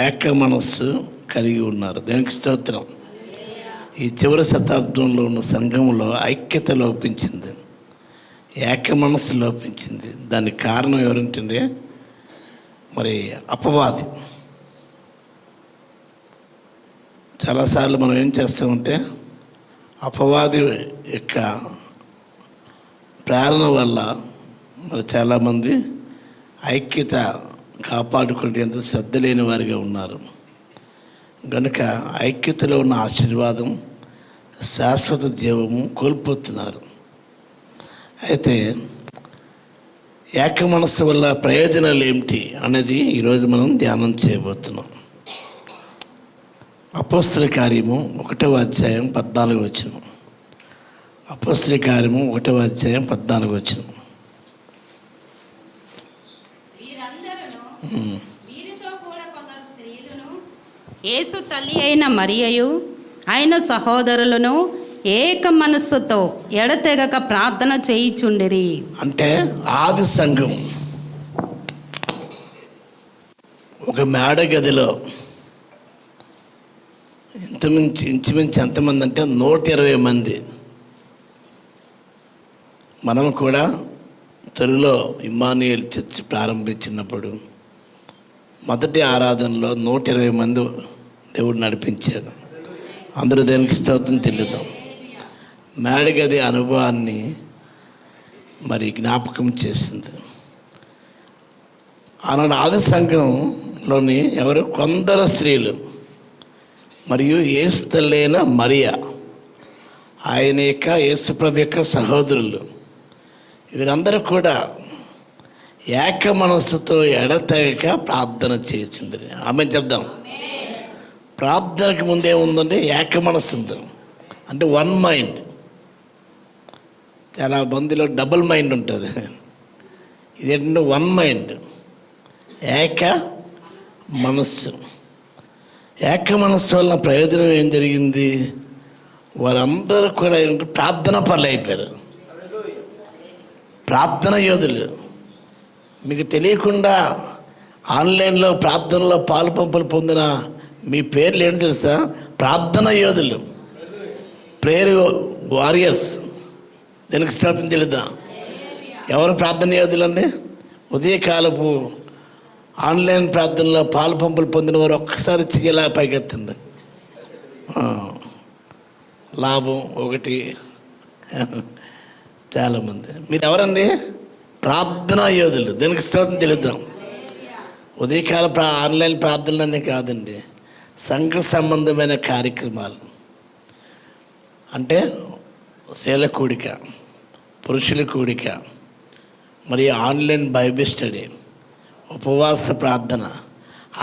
ఏక మనస్సు కలిగి ఉన్నారు. దేవునికి స్తోత్రం. ఈ చివరి శతాబ్దంలో ఉన్న సంఘంలో ఐక్యత లోపించింది, ఏక మనస్సు లోపించింది. దానికి కారణం ఎవరంటే మరి అపవాది. చాలాసార్లు మనం ఏం చేస్తామంటే అపవాది యొక్క ప్రేరణ వల్ల మరి చాలామంది ఐక్యత కాపాడుకుంటే ఎంత శ్రద్ధ లేని వారిగా ఉన్నారు. కనుక ఐక్యతలో ఉన్న ఆశీర్వాదం, శాశ్వత జీవము కోల్పోతున్నారు. అయితే ఏక మనస్సు వల్ల ప్రయోజనాలు ఏమిటి అనేది ఈరోజు మనం ధ్యానం చేయబోతున్నాం. అపోస్తల కార్యము 1వ అధ్యాయం 14వ వచనం. అపోస్తల కార్యము 1వ అధ్యాయం 14వ వచనం. యేసు తల్లి అయిన మరియయు ఆయన సహోదరులను ఏక మనస్సుతో ఎడతెగక ప్రార్థన చేయుచుండిరి. అంటే ఆది సంఘం ఒక మేడ గదిలో ఇంచుమించు ఎంతమంది అంటే 120 మంది. మనం కూడా తొలిలో ఇమ్మానుయేల్ చర్చ్ ప్రారంభించినప్పుడు మొదటి ఆరాధనలో 120 మంది దేవుడు నడిపించాడు. అందరూ దేవునికి స్తోత్రం చెల్లిద్దాం. మేడగది అనుభవాన్ని మరి జ్ఞాపకం చేసింది. ఆనాడు ఆది సంఘంలోని కొందరు స్త్రీలు మరియు యేసు తల్లైన మరియా, ఆయన యొక్క యేసుప్రభు యొక్క సహోదరులు, వీరందరూ కూడా ఏక మనస్సుతో ఎడతెగక ప్రార్థన చేయుచుండేది. ఆమె చెప్దాం. ప్రార్థనకి ముందే ఉందంటే ఏక మనస్సు ఉంది, అంటే వన్ మైండ్. చాలా మందిలో డబుల్ మైండ్ ఉంటుంది, ఇదేంటంటే వన్ మైండ్, ఏక మనస్సు. ఏక మనస్సు వల్ల ప్రయోజనం ఏం జరిగింది? వారందరూ కూడా ప్రార్థన పనులు అయిపోయారు, ప్రార్థన యోధులు. మీకు తెలియకుండా ఆన్లైన్లో ప్రార్థనలో పాలు పంపులు పొందిన మీ పేర్లు ఏంటి తెలుసా? ప్రార్థన యోధులు, ప్రేయర్ వారియర్స్. దీనికి స్తోత్రం తెలుద్దాం. ఎవరు ప్రార్థన యోధులు అండి? ఉదయకాలపు ఆన్లైన్ ప్రార్థనలో పాలు పంపులు పొందిన వారు ఒక్కసారి చెయ్యలా పైకెత్తండి. లాభం ఒకటి. చాలామంది. మీరు ఎవరండి? ప్రార్థనా యోధులు. దీనికి స్తోత్రం తెలుద్దాం. ఉదయకాల ఆన్లైన్ ప్రార్థనలన్నీ కాదండి, సంఘ సంబంధమైన కార్యక్రమాలు. అంటే స్త్రీల కూడిక, పురుషుల కూడిక, మరియు ఆన్లైన్ బైబిల్ స్టడీ, ఉపవాస ప్రార్థన,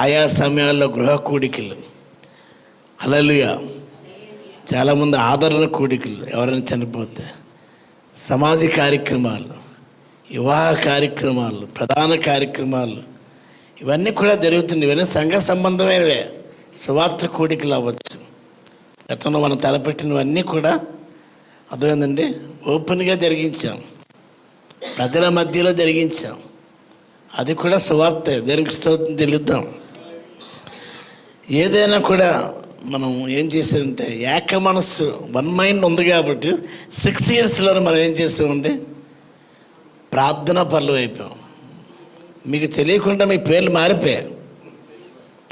ఆయా సమయాల్లో గృహ కూడికలు, హల్లెలూయా. చాలామంది ఆదరణ కూడికలు, ఎవరైనా చనిపోతే, సమాధి కార్యక్రమాలు, వివాహ కార్యక్రమాలు, ప్రధాన కార్యక్రమాలు, ఇవన్నీ కూడా జరుగుతుంది. ఇవన్నీ సంఘ సంబంధమైనవే. సువార్త కూడికలు అవ్వచ్చు. గతంలో మనం తలపెట్టినవన్నీ కూడా అర్థమైందండి, ఓపెన్గా జరిగించాం, ప్రజల మధ్యలో జరిగించాం. అది కూడా సువార్తే. దేనికి స్తోత్రం తెలుద్దాం. ఏదైనా కూడా మనం ఏం చేసామంటే ఏక మనస్సు, వన్ మైండ్ ఉంది కాబట్టి 6 yearsలోనే మనం ఏం చేసామంటే ప్రార్థనా పనులు అయిపోయాం. మీకు తెలియకుండా మీ పేర్లు మారిపోయాయి.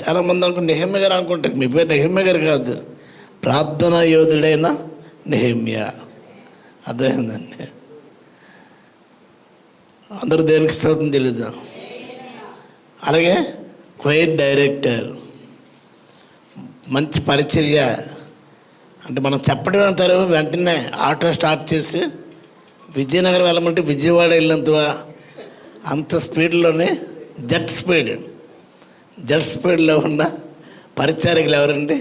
చాలామంది అనుకుంటే నెహెమ్యా గారు అనుకుంటారు. మీ పేరు నెహెమ్యా గారు కాదు, ప్రార్థనా యోధుడైన నెహెమ్యా. అర్థమైందండి. అందరూ దేనికి స్తోత్రం తెలీదు. అలాగే క్వైర్ డైరెక్టర్, మంచి పరిచర్య. అంటే మనం చెప్పడం అంటారు, వెంటనే ఆటో స్టార్ట్ చేసి విజయనగరం వెళ్ళమంటే విజయవాడ వెళ్ళినంత అంత స్పీడ్లోనే జెట్ స్పీడ్లో ఉన్న పరిచారికలు ఎవరండి?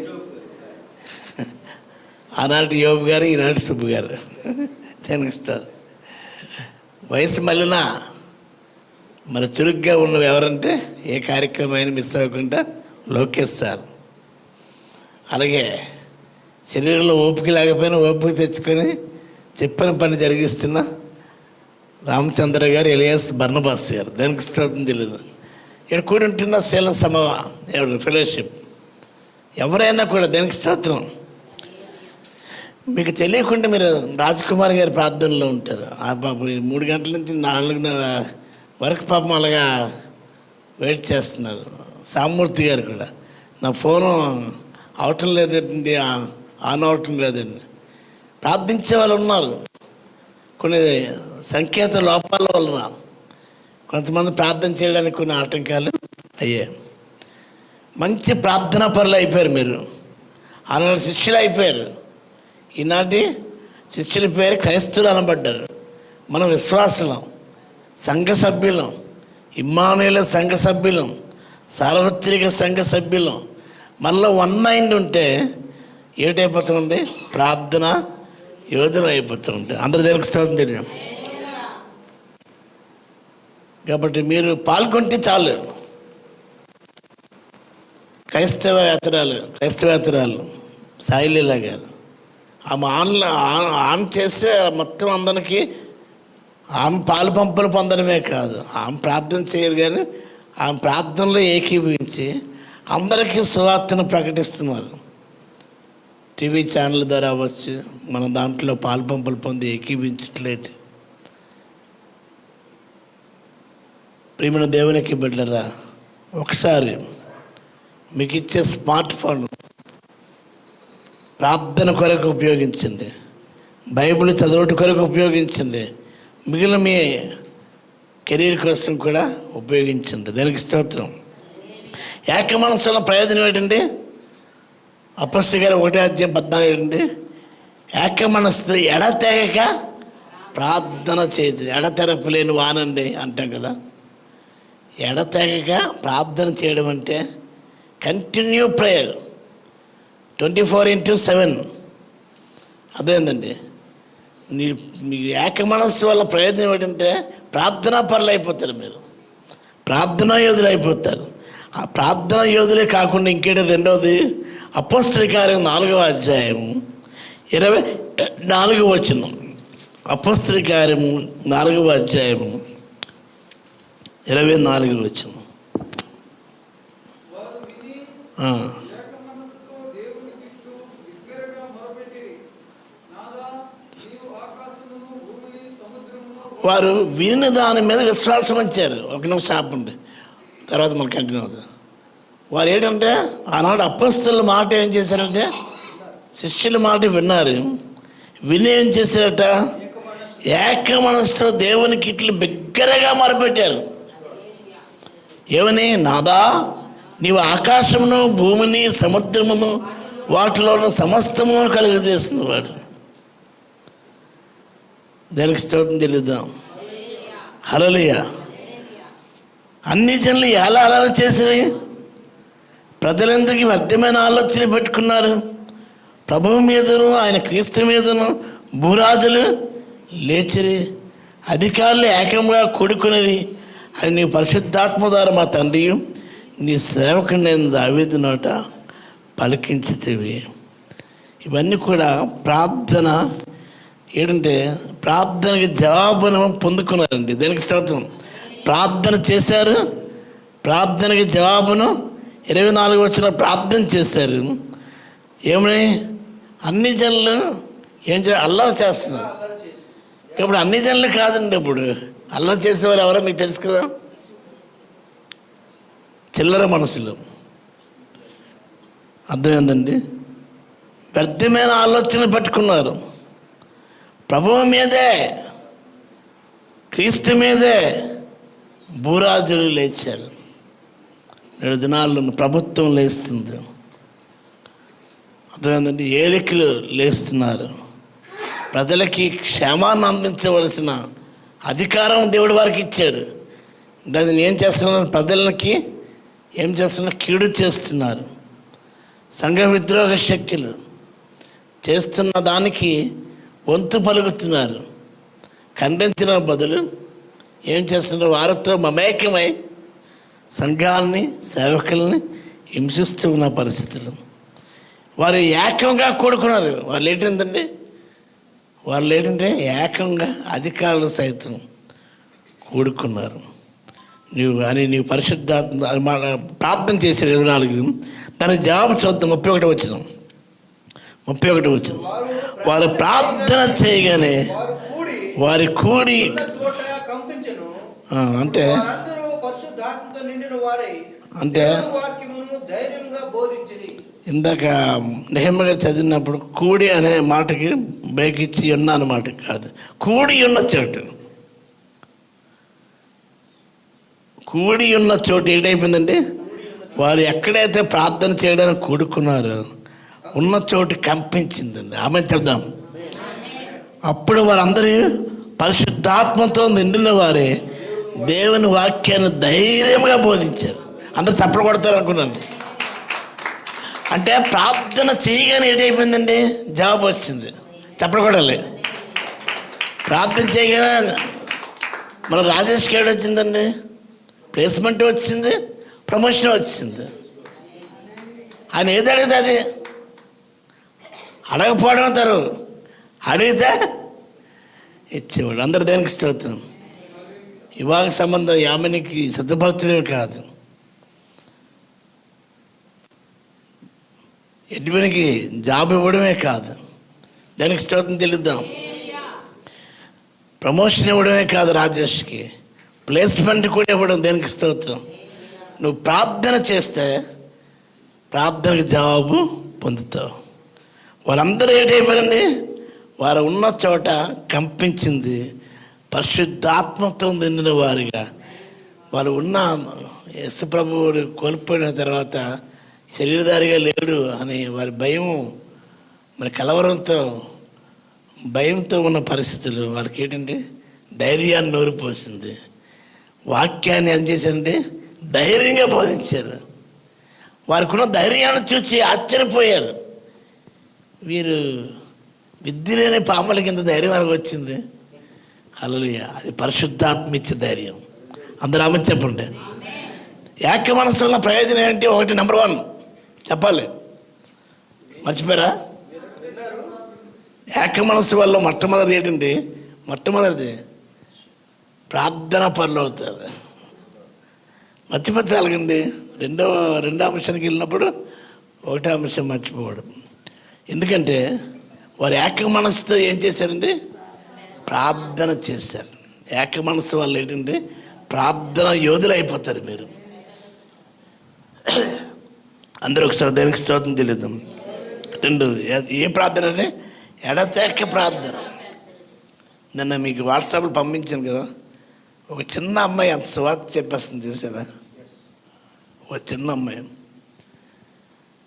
ఆనాటి యోబు గారు, ఈనాటి సుబ్బు గారు. దేనికి ఇస్తారు? వయసు మళ్ళీనా మరి చురుగ్గా ఉన్నవి ఎవరంటే ఏ కార్యక్రమం అయినా మిస్ అవ్వకుండా లోకేష్ సార్. అలాగే శరీరంలో ఓపిక లేకపోయినా ఓపిక తెచ్చుకొని చెప్పిన పని జరిగిస్తున్న రామచంద్ర గారు, ఎలియాస్ బర్నబాస్ గారు. దానికి స్తోత్రం తెలియదు. ఇక్కడ కూడి ఉంటున్న శీల ఎవరు ఫెలోషిప్, ఎవరైనా కూడా దానికి స్తోత్రం. మీకు తెలియకుండా మీరు రాజకుమార్ గారి ప్రార్థనలో ఉంటారు. ఆ పాప 3 గంటల నుంచి 4 వరకు పాపం అలాగా వెయిట్ చేస్తున్నారు. సామూర్తి గారు కూడా నా ఫోను అవటం లేదండి, ఆన్ అవటం లేదండి. ప్రార్థించే వాళ్ళు ఉన్నారు. కొన్ని సంకేత లోపాల వలన కొంతమంది ప్రార్థన చేయడానికి కొన్ని ఆటంకాలు అయ్యాయి. మంచి ప్రార్థనా పరులు అయిపోయారు మీరు. ఆనాడు శిష్యులు అయిపోయారు. ఈనాటి శిష్యుల పేరు క్రైస్తవులు అనబడ్డారు. మనం విశ్వాసులం, సంఘ సభ్యులం, ఇమ్మానుయేలు సంఘ సభ్యులం, సార్వత్రిక సంఘ సభ్యులం. మనలో వన్ మైండ్ ఉంటే ఏటైపోతామండి? ప్రార్థన యోధులు అయిపోతూ ఉంటాయి. అందరి దగ్గరికి స్తోత్రం తెలియదు. కాబట్టి మీరు పాల్గొంటే చాలు. క్రైస్తవేతరాలు సాయిలీలా గారు ఆమె ఆన్ చేస్తే మొత్తం అందరికి ఆమె పాలు పంపులు పొందడమే కాదు, ఆమె ప్రార్థన చేయరు, కానీ ఆమె ప్రార్థనలో ఏకీభవించి అందరికీ సువార్తను ప్రకటిస్తున్నారు. టీవీ ఛానల్ ద్వారా అవ్వచ్చు, మన దాంట్లో పాలు పంపులు పొంది ఏకీభవించట్లేదు. ప్రియమైన దేవునికి బిడ్డలారా, ఒకసారి మీకు ఇచ్చే స్మార్ట్ ఫోన్ ప్రార్థన కొరకు ఉపయోగించండి, బైబిల్ చదవటం కొరకు ఉపయోగించండి, మిగిలిన మీ కెరీర్ కోసం కూడా ఉపయోగించండి. దానికి స్తోత్రం. ఏక మనసు వల్ల ప్రయోజనం ఏంటండి? అపొస్తలుల గారు 1:14 ఏంటండి? ఏక మనస్సు ఎడతెగక ప్రార్థన చేయదు. ఎడతెరపు లేని వానండి అంటాం కదా. ఎడతెగక ప్రార్థన చేయడం అంటే కంటిన్యూ ప్రేయర్ 24/7. అదేందండి, మీ ఏక మనస్సు వల్ల ప్రయోజనం ఏంటంటే ప్రార్థనా పరులు అయిపోతారు, మీరు ప్రార్థనా యోధులు అయిపోతారు. ఆ ప్రార్థనా యోధులే కాకుండా ఇంకేంటి, రెండవది అపొస్తలుల కార్యం 4వ అధ్యాయము 24వ వచనం. అపొస్తలుల కార్యము 4వ అధ్యాయము 24వ వచనం. వారు విని దాని మీద విశ్వాసం ఉంచారు. ఒక నిమిషం ఆపండి, తర్వాత మనకు కంటిన్యూ అవుతుంది. వారు ఏంటంటే ఆనాడు అపొస్తలుల మాట ఏం చేశారంటే, శిష్యుల మాట విన్నారు, విని ఏం చేశారట, ఏక మనసుతో దేవునికి ఇట్లు బిగ్గరగా మొరపెట్టారు. ఏమని? నాదా, నీవు ఆకాశమును భూమిని సముద్రమును వాటిలో ఉన్న సమస్తమును కలుగజేస్తున్నవాడు. దానికి స్తోత్రం చెల్లిద్దాం. హల్లెలూయా. అన్ని జనులు ఎలా అలర చేసినాయి, ప్రజలందరికీ వ్యర్థమైన ఆలోచన పెట్టుకున్నారు. ప్రభువు మీదను ఆయన క్రీస్తు మీదను భూరాజులు లేచిరి, అధికారులు ఏకంగా కూడుకునేది అని నీ పరిశుద్ధాత్మ ద్వారా మా తండ్రి నీ సేవకుని నేను దావీదు నోట పలికించితివి. ఇవన్నీ కూడా ప్రార్థన ఏంటంటే, ప్రార్థనకి జవాబును పొందుకున్నారండి. దానికి స్తోత్రం. ప్రార్థన చేశారు, ప్రార్థనకి జవాబును 24 వచ్చిన ప్రార్థన చేశారు. ఏమని? అన్ని జనులు ఏం అల్లరి చేస్తున్నారు. ఇప్పుడు అన్ని జనులు కాదండి, ఇప్పుడు అల్లరి చేసేవారు ఎవరో మీకు తెలుసు కదా, చిల్లర మనసులు. అర్థమైందండి? వ్యర్థమైన ఆలోచనలు పట్టుకున్నారు. ప్రభువు మీదే క్రీస్తు మీదే భూరాజులు లేచారు. 7 దినాల్లో ప్రభుత్వం లేస్తుంది. అర్థమైందండి? ఏలికలు లేస్తున్నారు. ప్రజలకి క్షేమాన్ని అందించవలసిన అధికారం దేవుడు వారికి ఇచ్చాడు. అది ఏం చేస్తున్నారు? ప్రజలకి ఏం చేస్తున్నారు? కీడు చేస్తున్నారు. సంఘ విద్రోహ శక్తులు చేస్తున్న దానికి వంతు పలుకుతున్నారు. ఖండించిన బదులు ఏం చేస్తున్నారు? వారితో మమేకమై సంఘాలని సేవకుల్ని హింసిస్తూ ఉన్న పరిస్థితులు. వారు ఏకంగా కూడుకున్నారు. వాళ్ళు ఏంటంటే ఏకంగా అధికారులు సైతం కూడుకున్నారు. నీవు పరిశుద్ధాత్మ ప్రార్థన చేశారు 24. దానికి జవాబు చూద్దాం. 31 వచ్చిన వారు ప్రార్థన చేయగానే వారి కూడి అంటే ఇందాక నెహెమ్యా గారు చదివినప్పుడు కూడి అనే మాటకి బ్రేక్ ఇచ్చి ఉన్న అన్నమాట కాదు, కూడి ఉన్న చోటు. కూడి ఉన్న చోటు ఏంటైపోయిందండి? వారు ఎక్కడైతే ప్రార్థన చేయడానికి కూడుకున్నారో ఉన్న చోటు కంపించిందండి. ఆమె చెప్దాం. అప్పుడు వారందరూ పరిశుద్ధాత్మతో నిండిన వారే దేవుని వాక్యాన్ని ధైర్యంగా బోధించారు. అందరూ చప్పలు కొడతారు అనుకున్నాను. అంటే ప్రార్థన చేయగానే ఏటైపోయిందండి? జవాబు వచ్చింది. చప్పలు కొడాలి. ప్రార్థన చేయగానే మన రాజేష్కి ఏడు వచ్చిందండి? ప్లేస్మెంట్ వచ్చింది, ప్రమోషన్ వచ్చింది. ఆయన ఏది అడిగితే అది అడగపోవడం అంటారు, అడిగితే ఇచ్చేవాడు. అందరు దేనికి స్తోత్రం. వివాహ సంబంధం యామినికి సిద్ధపరచడమే కాదు, ఎడ్విన్కి జాబ్ ఇవ్వడమే కాదు, దానికి స్తోత్రం చెల్లిద్దాం. ప్రమోషన్ ఇవ్వడమే కాదు, రాజేష్కి ప్లేస్మెంట్ కూడా ఇవ్వడం, దేనికి స్తోత్రం. నువ్వు ప్రార్థన చేస్తే ప్రార్థనకు జవాబు పొందుతావు. వాళ్ళందరూ ఏంటైపోయారండి, వారు ఉన్న చోట కంపించింది. పరిశుద్ధాత్మతో నిండిన వారిగా వారు ఉన్న యేసుప్రభువు కోల్పోయిన తర్వాత శరీరధారిగా లేడు అని వారి భయం, మరి కలవరంతో భయంతో ఉన్న పరిస్థితులు వారికి ఏంటంటే ధైర్యాన్ని నూరిపోసింది. వాక్యాన్ని ఏం చేశారంటే ధైర్యంగా బోధించారు. వారికి ఉన్న ధైర్యాన్ని చూసి ఆశ్చర్యపోయారు. వీరు విద్య లేని పాముల కింద ధైర్యం వరకు వచ్చింది. హల్లెలూయా, అది పరిశుద్ధాత్మ ఇచ్చే ధైర్యం. అందరూ ఆమె చెప్పండి. ఏక మనసు వల్ల ప్రయోజనం ఏంటి? ఒకటి, నెంబర్ 1 చెప్పాలి, మర్చిపోయారా? ఏక మనసు వల్ల మొట్టమొదటి ఏంటండి? మొట్టమొదటిది ప్రార్థన పనులు అవుతారు. మర్చిపోతే అలాగండి. రెండో అంశానికి వెళ్ళినప్పుడు ఒకటో అంశం మర్చిపోవడం. ఎందుకంటే వారు ఏక మనసుతో ఏం చేశారండి? ప్రార్థన చేశారు. ఏక మనసు వల్ల ఏంటంటే ప్రార్థన యోధులు అయిపోతారు మీరు. అందరూ ఒకసారి దేవునికి స్తోత్రం చెల్లిద్దాం. రెండోది ఏ ప్రార్థన అంటే ఎడతెక్క ప్రార్థన. నిన్న మీకు వాట్సాప్లో పంపించాను కదా, ఒక చిన్న అమ్మాయి అంత సువార్త చెప్పేస్తుంది చూసారా? ఒక చిన్న అమ్మాయి.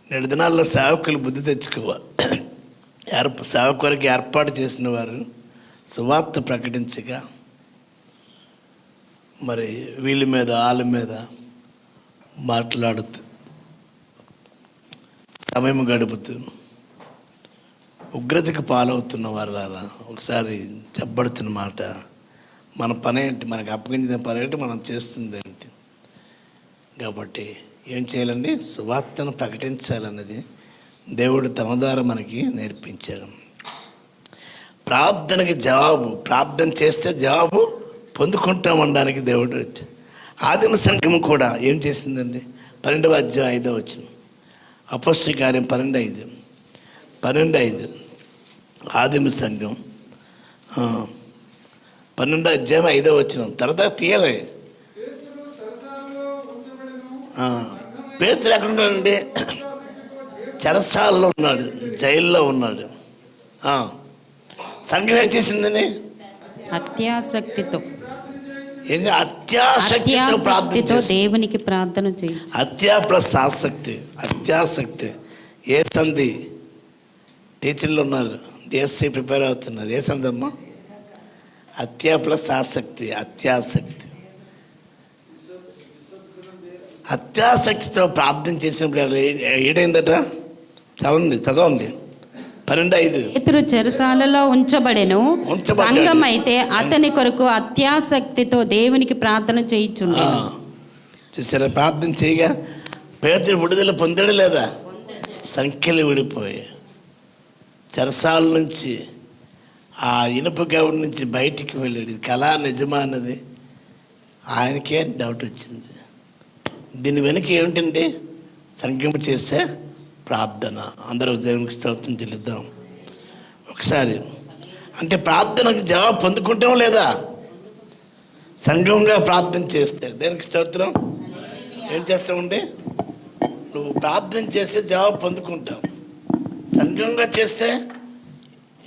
నేడు దినాల్లో సేవకులు బుద్ధి తెచ్చుకోవాలి. సేవకు వరకు ఏర్పాటు చేసిన వారు సువార్త ప్రకటించగా మరి వీళ్ళ మీద వాళ్ళ మీద మాట్లాడుతూ సమయం గడుపుతూ ఉగ్రతకు పాలవుతున్న వారు ఒకసారి చెప్పబడుతున్న మాట, మన పని ఏంటి, మనకు అప్పగించిన పని ఏంటి, మనం చేస్తుంది ఏంటి. కాబట్టి ఏం చేయాలండి? సువార్తను ప్రకటించాలన్నది దేవుడు తన ద్వారా మనకి నేర్పించాడు. ప్రార్థనకి జవాబు, ప్రార్థన చేస్తే జవాబు పొందుకుంటామనడానికి దేవుడు. ఆదిమ సంఘం కూడా ఏం చేసిందండి? 12వ అధ్యాయం 5వ వచనం, అపొస్తలుల కార్యం 12:5 ఆదిమ సంఘం 12వ అధ్యాయం 5వ వచనం. తర్వాత తీయాలి. పేతురు ఎక్కడ ఉన్నాడండి? చెరసాలలో ఉన్నాడు, జైల్లో ఉన్నాడు. సంఘం ఏం చేసిందని? అత్యాసక్తితో దేవునికి ప్రార్థన చేయి. అత్యాసక్తి. ఏ సంధి? టీచర్లు ఉన్నారు, డిఎస్సి ప్రిపేర్ అవుతున్నారు. ఏ సంధి అమ్మా? ఆసక్తి. అత్యాసక్తితో ప్రార్థన చేసినప్పుడు ఏడైందట? చదవండి 12:5. పేతురు చెరసాలలో ఉంచబడెను. సంఘం అయితే అతని కొరకు అత్యాసక్తితో దేవునికి ప్రార్థన చేయించుండెను. చూసారా? ప్రార్థన చేయగా పేతురు విడుదల పొందాడు లేదా? సంఖ్యలు విడిపోయి చెరసాల నుంచి, ఆ ఇనుప గౌడి నుంచి బయటికి వెళ్ళాడు. ఇది కళా నిజమా అన్నది ఆయనకే డౌట్ వచ్చింది. దీని వెనక ఏమిటంటే సంఘం చేసే ప్రార్థన. అందరూ దేవునికి స్తోత్రం చెల్లిద్దాం ఒకసారి. అంటే ప్రార్థనకు జవాబు పొందుకుంటాం లేదా? సంఘంగా ప్రార్థన చేస్తే దేనికి స్తోత్రం. ఏం చేస్తామండి? నువ్వు ప్రార్థన చేస్తే జవాబు పొందుకుంటావు, సంఘంగా చేస్తే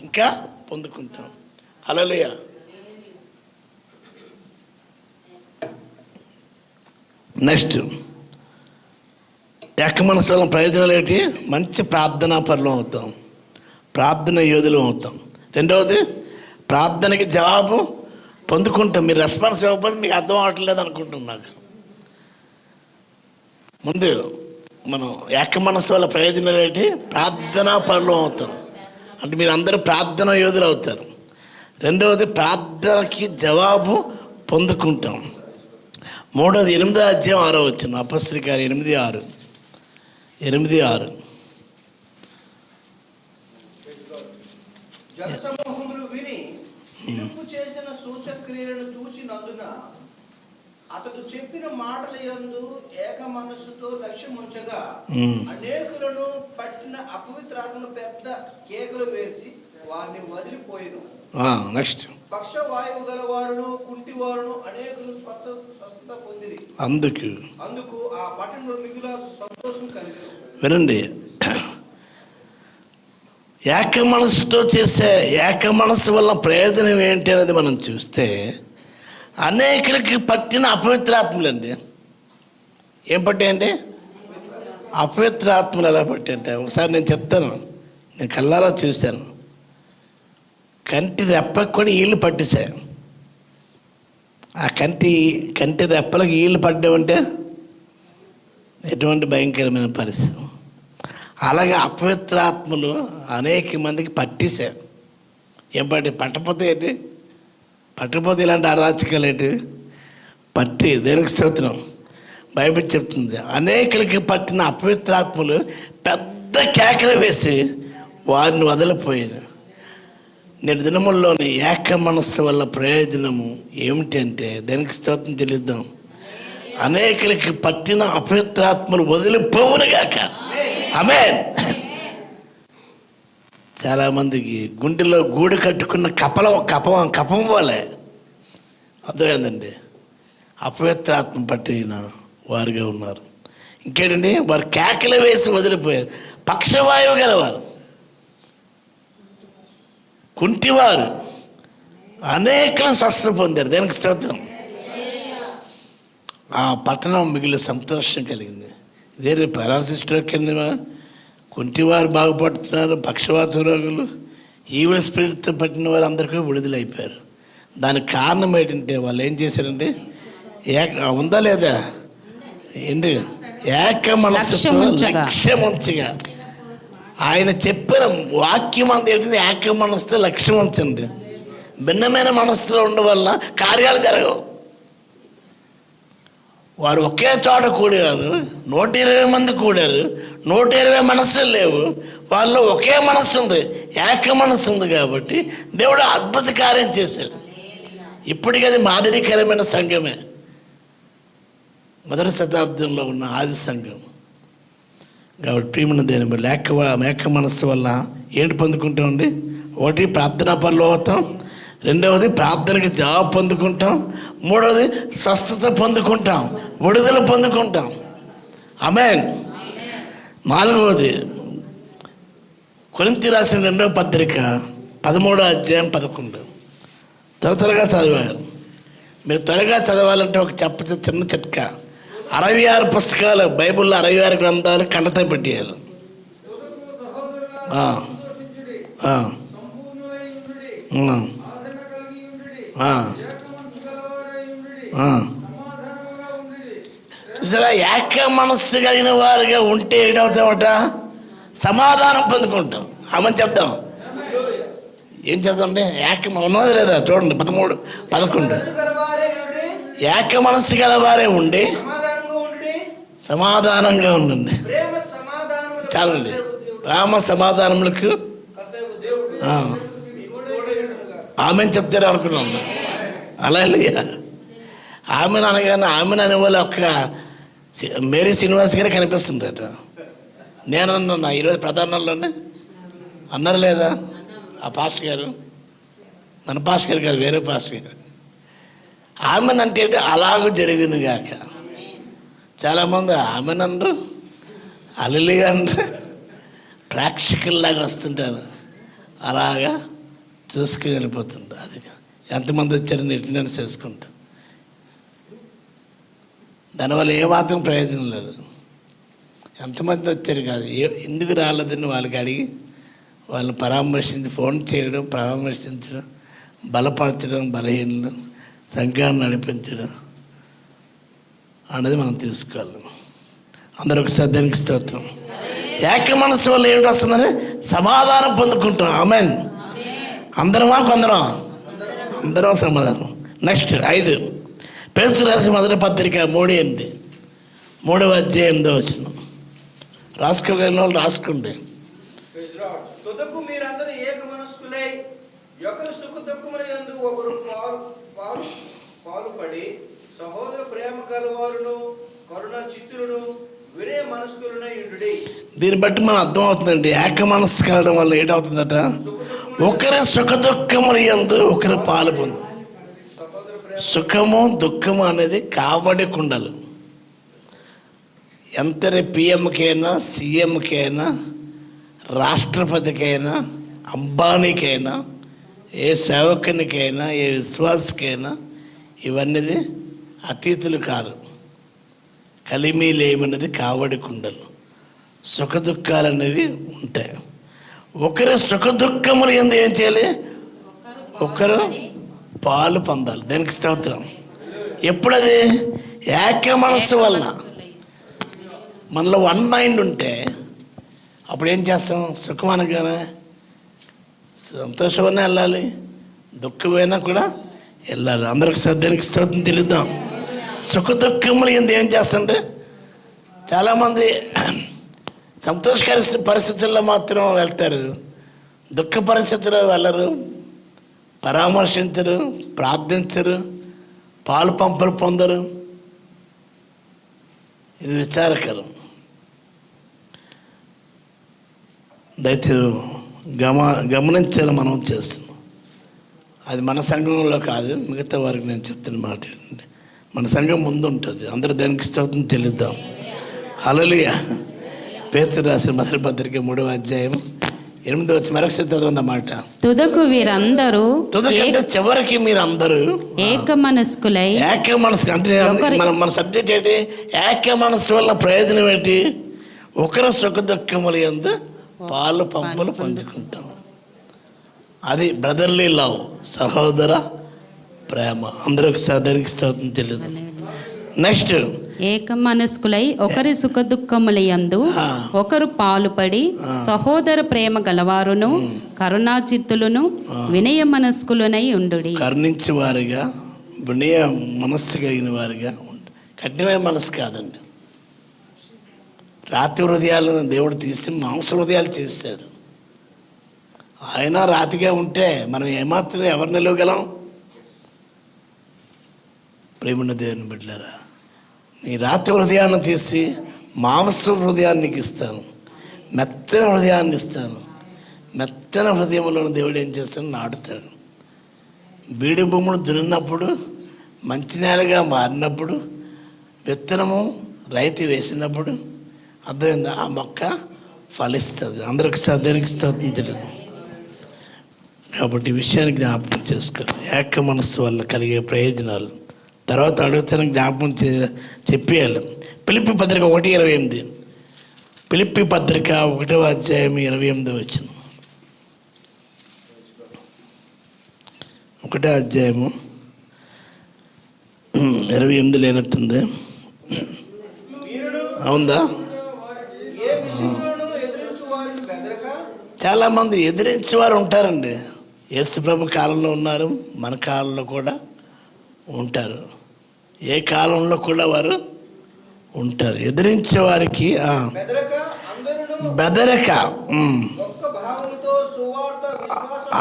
ఇంకా పొందుకుంటాం. హల్లెలూయా. నెక్స్ట్, ఏక మనసు వల్ల ప్రయోజనాలు ఏంటి? మంచి ప్రార్థనా పరులం అవుతాం, ప్రార్థన యోధులు అవుతాం. రెండవది, ప్రార్థనకి జవాబు పొందుకుంటాం. మీరు రెస్పాన్స్ ఇవ్వకపోతే మీకు అర్థం అవ్వట్లేదు అనుకుంటున్నాను. నాకు ముందు మనం ఏక మనసు వల్ల ప్రయోజనాలు ఏంటి? ప్రార్థనా పరులం అవుతాం, అంటే మీరు అందరూ ప్రార్థన యోధులు అవుతారు. రెండవది, ప్రార్థనకి జవాబు పొందుకుంటాం. మూడవది 8వ అధ్యాయం 6వ వచనం, అపొస్తలుల కార్యం 8:6. జనసమూహములు విని ఫిలిప్పు చేసిన సూచక్రియలను చూసినందున అతడు చెప్పిన మాటల యందు ఏక మనస్సుతో లక్ష్యముంచగా అనేకులను పట్టిన అపవిత్రాత్మను పెద్ద కేకలు వేసి వారిని వదిలిపోయిను. నెక్స్ట్, పక్షవాయువు గల వారును కుంటి వారును అనేకులు స్వస్థత పొందిరి. అందుకు వినండి, ఏక మనసుతో చేసే ఏక మనసు వల్ల ప్రయోజనం ఏంటి అనేది మనం చూస్తే అనేకులకి పట్టిన అపవిత్రాత్మలండి. ఏం పట్టాయండి? అపవిత్రాత్మలు ఎలా పట్టాయంటే, ఒకసారి నేను చెప్తాను, నేను కళ్ళారా చూశాను. కంటి రెప్పకు కూడా ఈళ్ళు పట్టేశాయి. ఆ కంటి రెప్పలకు ఈళ్ళు పడ్డామంటే ఎటువంటి భయంకరమైన పరిస్థితి. అలాగే అపవిత్రాత్మలు అనేక మందికి పట్టేశాయి. ఏం పట్టకపోతే ఏంటి? పట్టకపోతే ఇలాంటి అరాచకాలు ఏంటి? పట్టి దేనికి స్తోత్రం. బైబిల్ చెప్తుంది, అనేకులకి పట్టిన అపవిత్రాత్మలు పెద్ద కేకలు వేసి వారిని వదిలిపోయారు. నేటి దినముల్లోని ఏక మనస్సు వల్ల ప్రయోజనము ఏమిటంటే, దేనికి స్తోత్రం చెల్లిద్దాం. అనేకులకి పట్టిన అపవిత్రాత్మలు వదిలిపోవునుగాక. ఆమేన్. చాలామందికి గుండెలో గూడు కట్టుకున్న కపం వలె అర్థమైందండి, అపవిత్రాత్మ పట్టిన వారుగా ఉన్నారు. ఇంకేంటండి, వారు కేకలు వేసి వదిలిపోయారు. పక్షవాయువు గలవారు, కుంటివారు అనేకలను స్వస్థ పొందారు. దేనికి స్తోత్రం. ఆ పట్టణం మిగిలిన సంతోషం కలిగింది. ఇదే పారాలసిస్ స్ట్రోక్ కింద కుంటివారు బాగుపడుతున్నారు, పక్షవాత రోగులు, ఈవిల్ స్పిరిట్తో పట్టిన వారు అందరికీ విడుదలైపోయారు. దానికి కారణం ఏంటంటే, వాళ్ళు ఏం చేశారంటే, ఉందా లేదా ఏంటి, ఏక మనసుతో లక్ష్యం ఉంచగా. ఆయన చెప్పిన వాక్యం అంత ఏంటంటే, ఏక మనసుతో లక్ష్యం ఉంచండి. భిన్నమైన మనసులో ఉండడం వల్ల కార్యాలు జరగవు. వారు ఒకే చోట కూడారు, 120 మంది కూడారు, 120 మనస్సులు లేవు. వాళ్ళు ఒకే మనస్సు ఉంది, ఏక మనస్సు ఉంది. కాబట్టి దేవుడు అద్భుత కార్యం చేశాడు. ఇప్పటికీ అది మాదిరికరమైన సంఘమే. మొదటి శతాబ్దంలో ఉన్న ఆది సంఘం. కాబట్టి ప్రియమైన దేవుని ఏక మనస్సు వల్ల ఏంటి పొందుకుంటామండి? ఒకటి, ప్రార్థనా పరలోకం. రెండవది, ప్రార్థనకి జవాబు పొందుకుంటాం. మూడవది, స్వస్థత పొందుకుంటాం, విడుదల పొందుకుంటాం. ఆమేన్. నాలుగవది, కొరింథీ రాసిన 2వ పత్రిక 13వ అధ్యాయం 11. త్వరగా చదివారు. మీరు త్వరగా చదవాలంటే ఒక చిన్న చిట్కా. 66 పుస్తకాలు, బైబిల్లో 66 గ్రంథాలు కండతో పెట్టేయాలి. చూసారా, ఏక మనస్సు కలిగిన వారుగా ఉంటే ఏటవుతామట? సమాధానం పొందుకుంటాం. ఆమె చెప్తాం. ఏం చేద్దామంటే, ఉన్నది లేదా చూడండి, 13, 11. ఏక మనస్సు గలవారే ఉండి సమాధానంగా ఉండండి. చాలండి. ప్రేమ సమాధానములకు ఆమెను చెప్తారు అనుకున్నాం. అలా ఆమెను అనగానే ఆమెను అనేవాళ్ళు ఒక్క మేరీ శ్రీనివాస్ గారే కనిపిస్తుందట. నేనన్నా ఈరోజు ప్రధానంలోనే అన్నారు లేదా ఆ పాస్టర్ గారు? మన పాస్టర్ గారు కాదు, వేరే పాస్టర్ గారు. ఆమెను అంటే అలాగూ జరిగింది గాక. చాలామంది ఆమెను అనరు, అల్లిగా అనరు, ప్రేక్షకుల్లాగా వస్తుంటారు, అలాగా చూసుకుని వెళ్ళిపోతుంటారు. అది ఎంతమంది వచ్చారని అటెండెన్స్ చేసుకుంటాం. దానివల్ల ఏమాత్రం ప్రయోజనం లేదు. ఎంతమంది వచ్చారు కాదు, ఎందుకు రాలేదని వాళ్ళకి అడిగి వాళ్ళని ఫోన్ చేయడం, పరామర్శించడం, బలపరచడం, బలహీనలు, సంఘాన్ని నడిపించడం అనేది మనం తీసుకోవాలి. అందరూ ఒకసారి దానికి స్తోత్రం. ఏక మనసు వల్ల ఏమిటి వస్తుందని సమాధానం పొందుకుంటాం. ఆమేన్. అందరమా కొందరం? అందరం సమాధానం. నెక్స్ట్ 5, పేతురు రాసిన మొదటి పత్రిక 3:8, 3వ అధ్యాయం 8వ వచనం. రాసుకోగలిగిన వాళ్ళు రాసుకోండి. తుదకు మీరందరూ ఏక మనస్కులై ఒకరు సుఖ దుఃఖముల యందు ఒకరు పాలుపడి సహోదర ప్రేమ కలవారును కరుణ చిత్తులను వినయ మనస్కులనై ఉండుడి. దీన్ని బట్టి మనం అర్థం అవుతుందండి, ఏక మనస్సు కలగడం వల్ల ఏంటవుతుందట? ఒకరి సుఖ దుఃఖముల యందు ఒకరు పాలు పొందు. సుఖము దుఃఖము అనేది కావడి కుండలు. ఎంతటి పిఎంకైనా, సీఎంకైనా, రాష్ట్రపతికైనా, అంబానీకైనా, ఏ సేవకునికైనా, ఏ విశ్వాసకైనా ఇవన్నీ అతీతులు కారు. కలిమిలేమన్నది కావడి కుండలు. సుఖదుఖాలు అనేవి ఉంటాయి. ఒకరి సుఖదుఖములు ఎందు ఏం చేయాలి? ఒకరు పాలు పొందాలి. దానికి స్తోత్రం. ఎప్పుడది? ఏక మనస్సు వలన. మనలో వన్ మైండ్ ఉంటే అప్పుడు ఏం చేస్తాం? సుఖం అనగానే సంతోషమైనా వెళ్ళాలి, దుఃఖమైనా కూడా వెళ్ళాలి. అందరికి శ్రద్ధనికి స్తోత్రం తెలుద్దాం. సుఖ దుఃఖములు ఎందు ఏం చేస్తుంటే చాలామంది సంతోషకర పరిస్థితుల్లో మాత్రం వెళ్తారు, దుఃఖ పరిస్థితుల్లో వెళ్ళరు, పరామర్శించరు, ప్రార్థించరు, పాలు పంపులు పొందరు. ఇది విచారకరం. దయచేసి గమనించాలి. మనం చేస్తున్నాం అది మన సంఘంలో కాదు, మిగతా వారికి నేను చెప్తున్న మాట ఏంటంటే మన సంఘం ముందు ఉంటుంది. అందరూ దానికి స్తోత్రం తెలుద్దాం. హల్లెలూయా. పేతురు రాసిన మొదటి పత్రిక 3వ అధ్యాయం 8వ వచనం మరొకసారి చదవన్నమాట. తుదకు వీరందరూ చివరికి మీరు అందరూ ఏక మనస్కులై. ఏక మనసు అంటే మన సబ్జెక్ట్ ఏంటి? ఏక మనసు వల్ల ప్రయోజనం ఏంటి? ఒకరు సుఖ దుఃఖములు యందు పాలు పంపులు పంచుకుంటాం. అది బ్రదర్లీ లవ్, సహోదర ప్రేమ. అందరికి దానికి స్తోత్రం తెలియదు. నెక్స్ట్, ఏక మనస్కులై ఒకరి సుఖ దుఃఖములయందు ఒకరు పాలుపడి సహోదర ప్రేమ గలవారును కరుణాచిత్తులను వినయ మనస్కులనై ఉండుడి. కరుణించే వారిగా, వినయ మనస్సు కలిగిన వారిగా. కఠినమైన మనసు కాదండి. రాతి హృదయాలను దేవుడు తీసి మాంస హృదయాలు చేశాడు. ఆయన రాతిగా ఉంటే మనం ఏమాత్రం ఎవరు నిలవగలం? ప్రేమన్న దేవుని బిడ్డలారా, నీ రాతి హృదయాన్ని తీసి మాంస హృదయాన్ని నీకు ఇస్తాను, మెత్తన హృదయాన్ని ఇస్తాను. మెత్తన హృదయంలో దేవుడు ఏం చేస్తాడు? నాటుతాడు. బీడి భూములు దున్నినప్పుడు, మంచినేలుగా మారినప్పుడు, విత్తనము రైతు వేసినప్పుడు అర్థమైందా? ఆ మొక్క ఫలిస్తుంది. అందరికి దానికి స్తోత్రం తెలియదు. కాబట్టి ఈ విషయాన్ని జ్ఞాపకం చేసుకోండి. ఏక మనస్సు వల్ల కలిగే ప్రయోజనాలు తర్వాత అడుగుతాను, జ్ఞాపకం చెప్పేయాలి. ఫిలిప్పీ పత్రిక 1:28. ఫిలిప్పీ పత్రిక 1వ అధ్యాయం 28వ వచనం. 1వ అధ్యాయము 28 లేనట్టుంది. అవుందా? చాలామంది ఎదిరించేవారు ఉంటారండి. యేసు ప్రభు కాలంలో ఉన్నారు, మన కాలంలో కూడా ఉంటారు. ఏ కాలంలో కూడా వారు ఉంటారు. ఎదిరించే వారికి బెదరక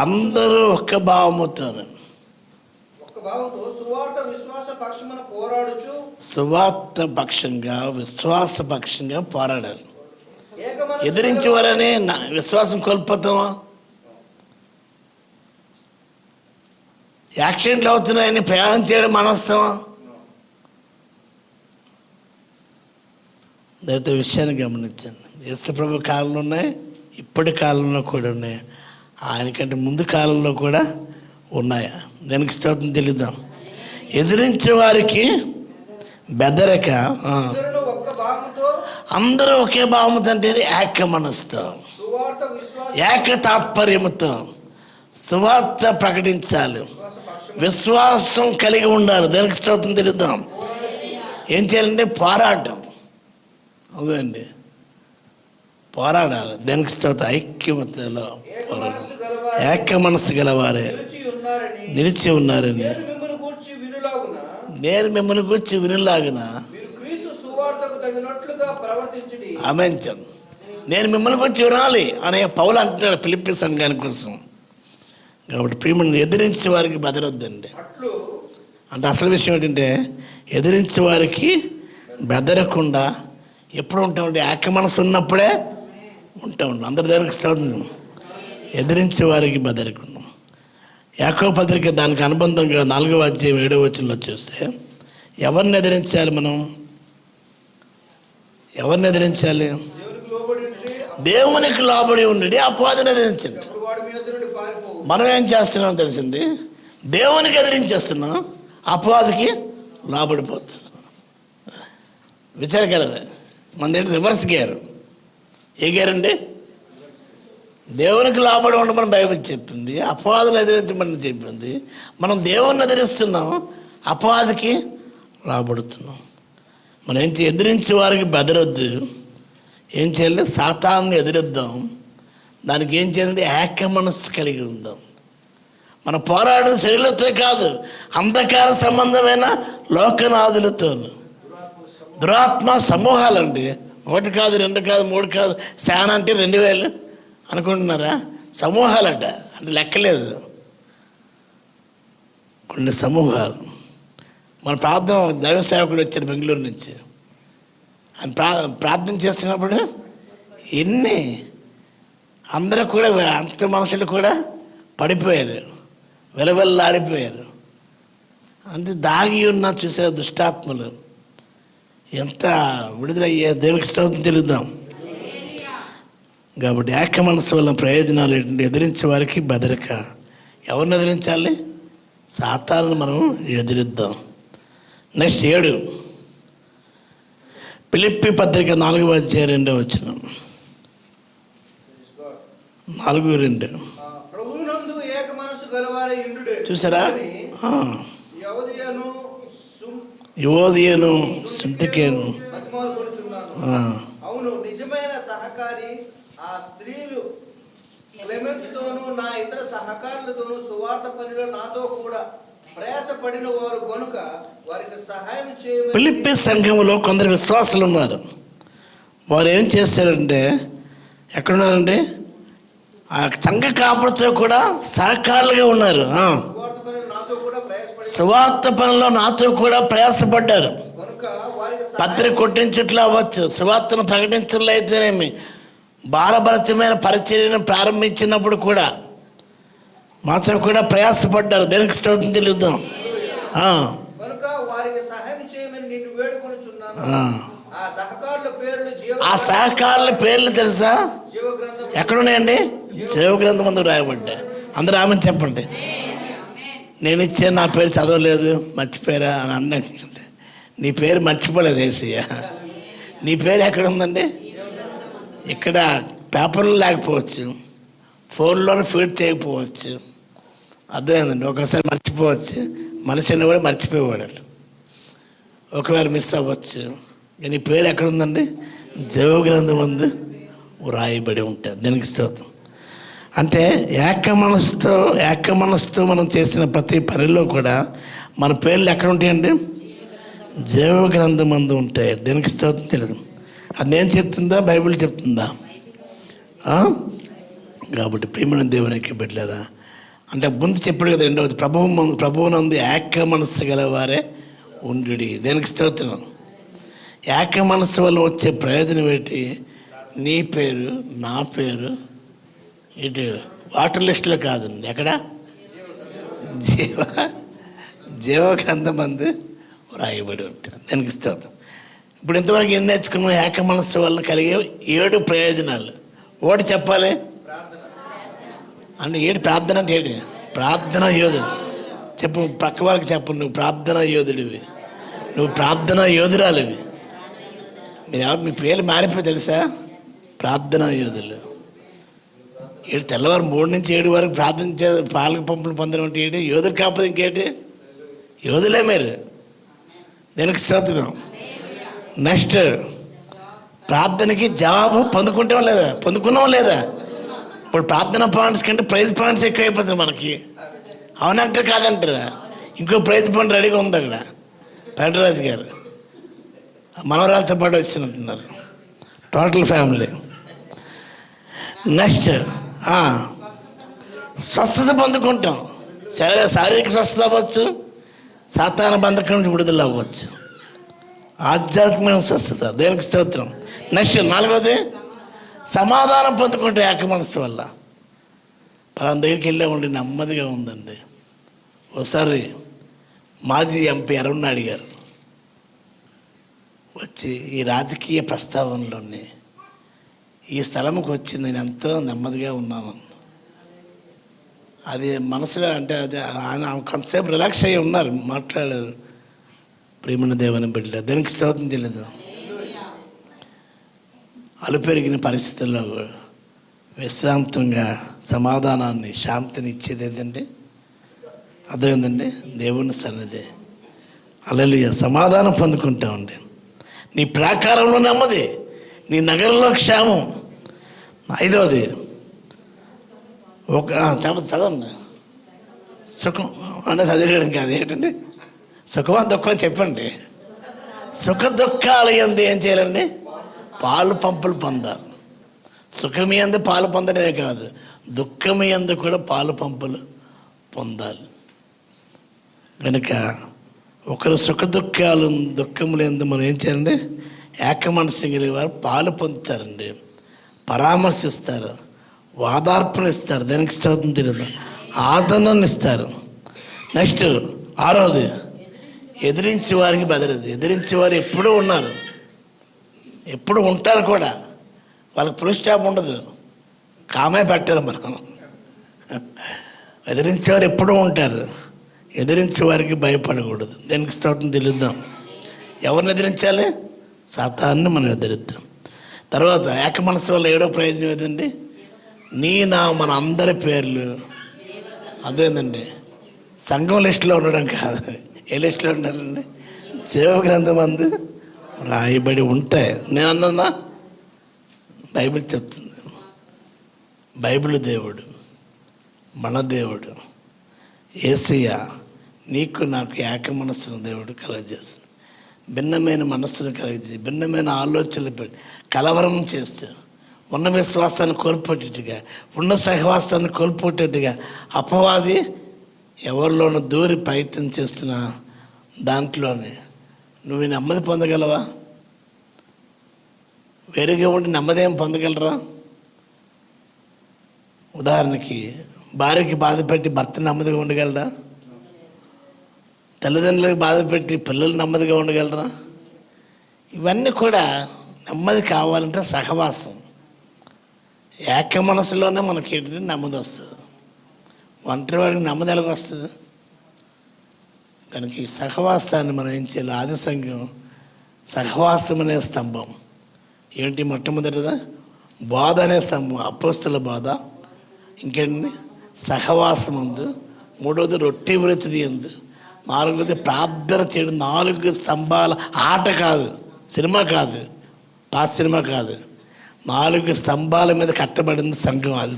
అందరూ ఒక్క భావముతో సువార్త పక్షంగా, విశ్వాస పక్షంగా పోరాడాలి. ఎదిరించేవారని విశ్వాసం కోల్పోతామా? యాక్సిడెంట్లు అవుతున్నాయని ప్రయాణం చేయడం మానేస్తామా? దయతో విషయాన్ని గమనించండి. యేసుప్రభు కాలంలో ఉన్నాయి, ఇప్పటి కాలంలో కూడా ఉన్నాయి, ఆయనకంటే ముందు కాలంలో కూడా ఉన్నాయా? దానికి స్తోత్రం తెలుద్దాం. ఎదిరించే వారికి బెదరక అందరూ ఒకే భావముతో, అంటే ఏక మనసుతో, ఏక తాత్పర్యముతో సువార్త ప్రకటించాలి. విశ్వాసం కలిగి ఉండాలి. దానికి స్తోత్రం తెలుద్దాం. ఏం చేయాలంటే పోరాటం. అవునండి, పోరాడాలి. దానికి స్తోత్రం. ఐక్యమతలో పోరాటం. ఏక మనసు గలవారే నిలిచి ఉన్నారని నేను మిమ్మల్ని గురించి వినలాగున ఆమేన్. నేను మిమ్మల్ని గురించి వినాలి అనే పౌలు అంటున్నాడు ఫిలిప్పీ సంఘాని కోసం. కాబట్టి ప్రియమని ఎదిరించే వారికి బెదరొద్దండి. అంటే అసలు విషయం ఏంటంటే ఎదిరించే వారికి బెదరకుండా ఎప్పుడు ఉంటామంటే ఏక మనసు ఉన్నప్పుడే ఉంటామండి. అందరి దగ్గరికి స్తోత్రం. ఎదిరించే వారికి బెదరకుండా. యాకోబు పత్రిక దానికి అనుబంధంగా 4వ అధ్యాయం 7వ వచనంలో చూస్తే ఎవరిని ఎదిరించాలి మనం? ఎవరిని ఎదిరించాలి? దేవునికి లోబడి ఉంటే దేవునికి లోబడి ఉండి అపవాదిని ఎదిరించండి. అప్పుడు వాడు మీ యొద్ద నుండి పారిపోవు. మనం ఏం చేస్తున్నాం తెలిసింది? దేవునికి ఎదిరించేస్తున్నాం, అపవాదికి లోబడిపోతున్నాం. విచారకరమే. మనదేంటి రివర్స్ గేరు. ఏ గేర్ అండి? దేవునికి లోబడి ఉండమని బైబిల్ చెప్పింది, అపవాదులు ఎదిరించమని చెప్పింది. మనం దేవుణ్ణి ఎదిరిస్తున్నాం, అపవాదికి లోబడుతున్నాం. మనం ఏం ఎదిరించే వారికి బెదరొద్దు. ఏం చేయాలి? సాతాన్ని ఎదిరిద్దాం. దానికి ఏం చేయాలంటే ఏక మనస్సు కలిగి ఉందాం. మన పోరాటం శరీరంతో కాదు, అంధకార సంబంధమైన లోకనాథులతో, దురాత్మ సమూహాలండి. 1 కాదు, 2 కాదు, 3 కాదు, శాన అంటే 2000 అనుకుంటున్నారా? సమూహాలట, అంటే లెక్కలేదు. కొన్ని సమూహాలు. మన ప్రార్థన దైవ సేవకుడు వచ్చారు బెంగళూరు నుంచి. ఆయన ప్రార్థన చేస్తున్నప్పుడు ఎన్ని అందరూ కూడా, అంత మనుషులు కూడా పడిపోయారు, వెలవెల్లాడిపోయారు. అంతే దాగి ఉన్న చూసే దుష్టాత్మలు ఎంత విడుదలయ్యే దేవునికి స్తోత్రం తెలుద్దాం. కాబట్టి ఏక మనసు వల్ల ప్రయోజనాలు ఏంటంటే ఎదిరించే వారికి బెదరక. ఎవరిని ఎదిరించాలి? సాతాను మనం ఎదిరిద్దాం. నెక్స్ట్ 7 ఫిలిప్పీ పత్రిక 4:2 4:2 ప్రభువునందు ఏక మనసు గలవారై ఉండుడే. చూసారా? యువోదియను సింటికేను అవును, నిజమైన సహకారి ఆ స్త్రీలు క్లెమెంట్తోనూ నా ఇతర సహకారులతోనూ సువార్త పనిలో నాతో కూడా ప్రయాసపడిన వారు గనుక వారికి సహాయం చేయమని. ఫిలిప్పీ సంఘంలో కొందరు విశ్వాసులు ఉన్నారు. వారు ఏం చేశారంటే, ఎక్కడున్నారంటే ఆ సంఘ కాపులతో కూడా సహకారులుగా ఉన్నారు. సువార్త పనిలో నాతో కూడా ప్రయాసపడ్డారు. పత్రిక కొట్టించట్లు అవ్వచ్చు, సువార్తను ప్రకటించట్లు అయితేనేమి, భారభరితమైన పరిచర్యను ప్రారంభించినప్పుడు కూడా మాతో కూడా ప్రయాసపడ్డారు. దేనికి స్తోత్రం తెలుద్దాం. ఆ సహకారుల పేర్లు తెలుసా? ఎక్కడున్నాయండి? జీవగ్రంథం ముందు రాయబడ్డాయి. అందరూ ఆమెను చెప్పండి. నేను ఇచ్చే నా పేరు చదవలేదు, మర్చిపోయారా అని అన్నాడు. నీ పేరు మర్చిపోలేదు ఏసయ్య. నీ పేరు ఎక్కడ ఉందండి? ఇక్కడ పేపర్లు లేకపోవచ్చు, ఫోన్లోనే ఫీడ్ చేయకపోవచ్చు, అర్థమైందండి. ఒకసారి మర్చిపోవచ్చు, మనిషిని కూడా మర్చిపోయేవాడు, ఒకవేళ మిస్ అవ్వచ్చు. నీ పేరు ఎక్కడ ఉందండి? జీవగ్రంథం ముందు వ్రాయబడి ఉంటుంది. దీనికి స్తోత్రం. అంటే ఏక మనసుతో మనం చేసిన ప్రతి పనిలో కూడా మన పేర్లు ఎక్కడ ఉంటాయండి? జీవగ్రంథం మందు ఉంటాయి. దీనికి స్తోత్రం తెలియదు. అది నేను చెప్తుందా, బైబిల్ చెప్తుందా? కాబట్టి ప్రియమైన దేవునికి బిడ్డలారా, అంటే ముందు చెప్పాడు కదా, రెండవది ప్రభువునందు ఏక మనస్సు గలవారే ఉండుడి. దేనికి స్తోత్రం. ఏక మనస్సు వల్ల వచ్చే ప్రయోజనం ఏంటి? నీ పేరు, నా పేరు ఇటు వాటర్ లిస్టులో కాదండి, ఎక్కడ? జీవగ్రంథం మందు రాయబడి ఉంటుంది. దానికి స్తోత్రం. ఇప్పుడు ఇంతవరకు ఏం నేర్చుకున్నాం? ఏక మనస్సు వల్ల కలిగే 7 ప్రయోజనాలు. ఒకటి చెప్పాలి అంటే ఏంటి? ప్రార్థన అంటే ఏంటి? ప్రార్థన యోధుడు. చెప్పు, పక్క వాళ్ళకి చెప్పు, నువ్వు ప్రార్థన యోధుడివి, నువ్వు ప్రార్థన యోధురాలివి. మీ పేర్లు మారిపోయి తెలుసా? ప్రార్థన యోధులు. 7 తెల్లవారు 3 నుంచి 7 వరకు ప్రార్థన పాలక పంపులు పొందడం అంటే ఏంటి? యోధులు కాకపోతే ఇంకేంటి? యోధులే మీరు. దీనికి స్తోత్రం. నెక్స్ట్ ప్రార్థనకి జవాబు పొందుకున్నాం లేదా? ఇప్పుడు ప్రార్థన పాయింట్స్ కంటే ప్రైజ్ పాయింట్స్ ఎక్కువ అయిపోతుంది మనకి. అవునంటారు కాదంటారా? ఇంకో ప్రైజ్ పాయింట్ రెడీగా ఉంది అక్కడ. పెంటరాజు గారు మనవరాలతో పాటు వచ్చినట్టున్నారు, టోటల్ ఫ్యామిలీ. నెక్స్ట్ స్వస్థత పొందుకుంటాం. శారీరక స్వస్థత అవ్వచ్చు, సాతాన బంధకం నుంచి విడుదల అవ్వచ్చు, ఆధ్యాత్మిక స్వస్థత. దేనికి స్తోత్రం. నెక్స్ట్ 4వది సమాధానం పొందుకుంటే ఏక మనస్సు వల్ల. పలానా దగ్గరికి వెళ్ళే ఉండి నెమ్మదిగా ఉందండి. ఒకసారి మాజీ ఎంపీ అరుణ్ అడిగారు, వచ్చి ఈ రాజకీయ ప్రస్తావనలోనే ఈ స్థలంకి వచ్చి నేను ఎంతో నెమ్మదిగా ఉన్నాను. అది మనసులో అంటే అది ఆయన కొంతసేపు రిలాక్స్ అయ్యి ఉన్నారు, మాట్లాడారు. ప్రేమను దేవుని బిడ్డలు దానికి స్తోత్రం తెలియదు. అలుపెరిగిన పరిస్థితుల్లో విశ్రాంతంగా సమాధానాన్ని, శాంతిని ఇచ్చేది ఏదండి? అర్థమైందండి? దేవుని సన్నిధి. హల్లెలూయా. సమాధానం పొందుకుంటామండి. నీ ప్రాకారంలో నెమ్మది, నీ నగరంలో క్షేమం. 5వది చదవండి. సుఖం అంటే చదివేయడం కాదు, ఏంటండి? సుఖమా దుఃఖం చెప్పండి. సుఖ దుఃఖాలు యందు ఏం చేయాలండి? పాలు పంపులు పొందాలి. సుఖమి యందు పాలు పొందడమే కాదు, దుఃఖమి యందు కూడా పాలు పంపులు పొందాలి. కనుక ఒకరు సుఖ దుఃఖములు యందు మనం ఏం చేయాలండి? ఏక మనసు కలిగిన వారు పాలు పొందుతారండి, పరామర్శిస్తారు, వాదార్పణ ఇస్తారు. దానికి స్తోత్రం తెలియదు, ఆదరణను ఇస్తారు. నెక్స్ట్ 6వది ఎదిరించే వారికి బెదరదు. ఎదిరించే వారు ఎప్పుడూ ఉన్నారు, ఎప్పుడు ఉంటారు కూడా. వాళ్ళకి ఫుల్ స్టాప్ ఉండదు, కామే పెట్టాలి మనం. ఎదిరించేవారు ఎప్పుడూ ఉంటారు, ఎదిరించే వారికి భయపడకూడదు. దానికి స్తోత్రం తెలుద్దాం. ఎవరిని ఎదిరించాలి? సాతాన్ని మనం ఎదిరిద్దాం. తర్వాత ఏక మనసు వల్ల 7వ ప్రయోజనం ఏదండి? మన అందరి పేర్లు అదేందండి సంఘం లిస్టులో ఉండడం కాదు. ఏ లిస్టులో ఉండాలండి? జీవ గ్రంథం అందు రాయబడి ఉంటాయి. నేను అన్నా, బైబిల్ చెప్తుంది. బైబిల్ దేవుడు, మన దేవుడు యేసయ్య నీకు నాకు ఏక మనస్సును దేవుడు కలగజేస్తుంది. భిన్నమైన మనస్సును కలిగించి, భిన్నమైన ఆలోచనలు పెట్టి కలవరం చేస్తూ, ఉన్న విశ్వాసాన్ని కోల్పోయేట్టుగా, ఉన్న సహవాసాన్ని కోల్పోయేట్టుగా అపవాది ఎవరిలోనూ దూరి ప్రయత్నం చేస్తున్నా దాంట్లోనే నువ్వు నెమ్మది పొందగలవా? వేరుగా ఉండి నెమ్మది ఏం పొందగలరా? ఉదాహరణకి భార్యకి బాధ పెట్టి భర్త నెమ్మదిగా ఉండగలరా? తల్లిదండ్రులకు బాధ పెట్టి పిల్లలు నెమ్మదిగా ఉండగలరా? ఇవన్నీ కూడా నెమ్మది కావాలంటే సహవాసం. ఏక మనసులోనే మనకి నెమ్మది వస్తుంది. ఒంటరి వాడికి నెమ్మది ఎలాగ వస్తుంది? కనుక ఈ సహవాసాన్ని మనం ఏం చేయాలి? ఆది సంఘం సహవాసం అనే స్తంభం ఏంటి? మొట్టమొదటిదా బోధ అనే స్తంభం, అపోస్తుల బోధ. ఇంకేంటి? సహవాసం ఉంది. 3వది రొట్టె విరుచుది ఉంది. 4వది ప్రార్థన చేయడం. 4 స్తంభాల ఆట కాదు, సినిమా కాదు, పాత సినిమా కాదు. 4 స్తంభాల మీద కట్టబడింది సంఘం. అది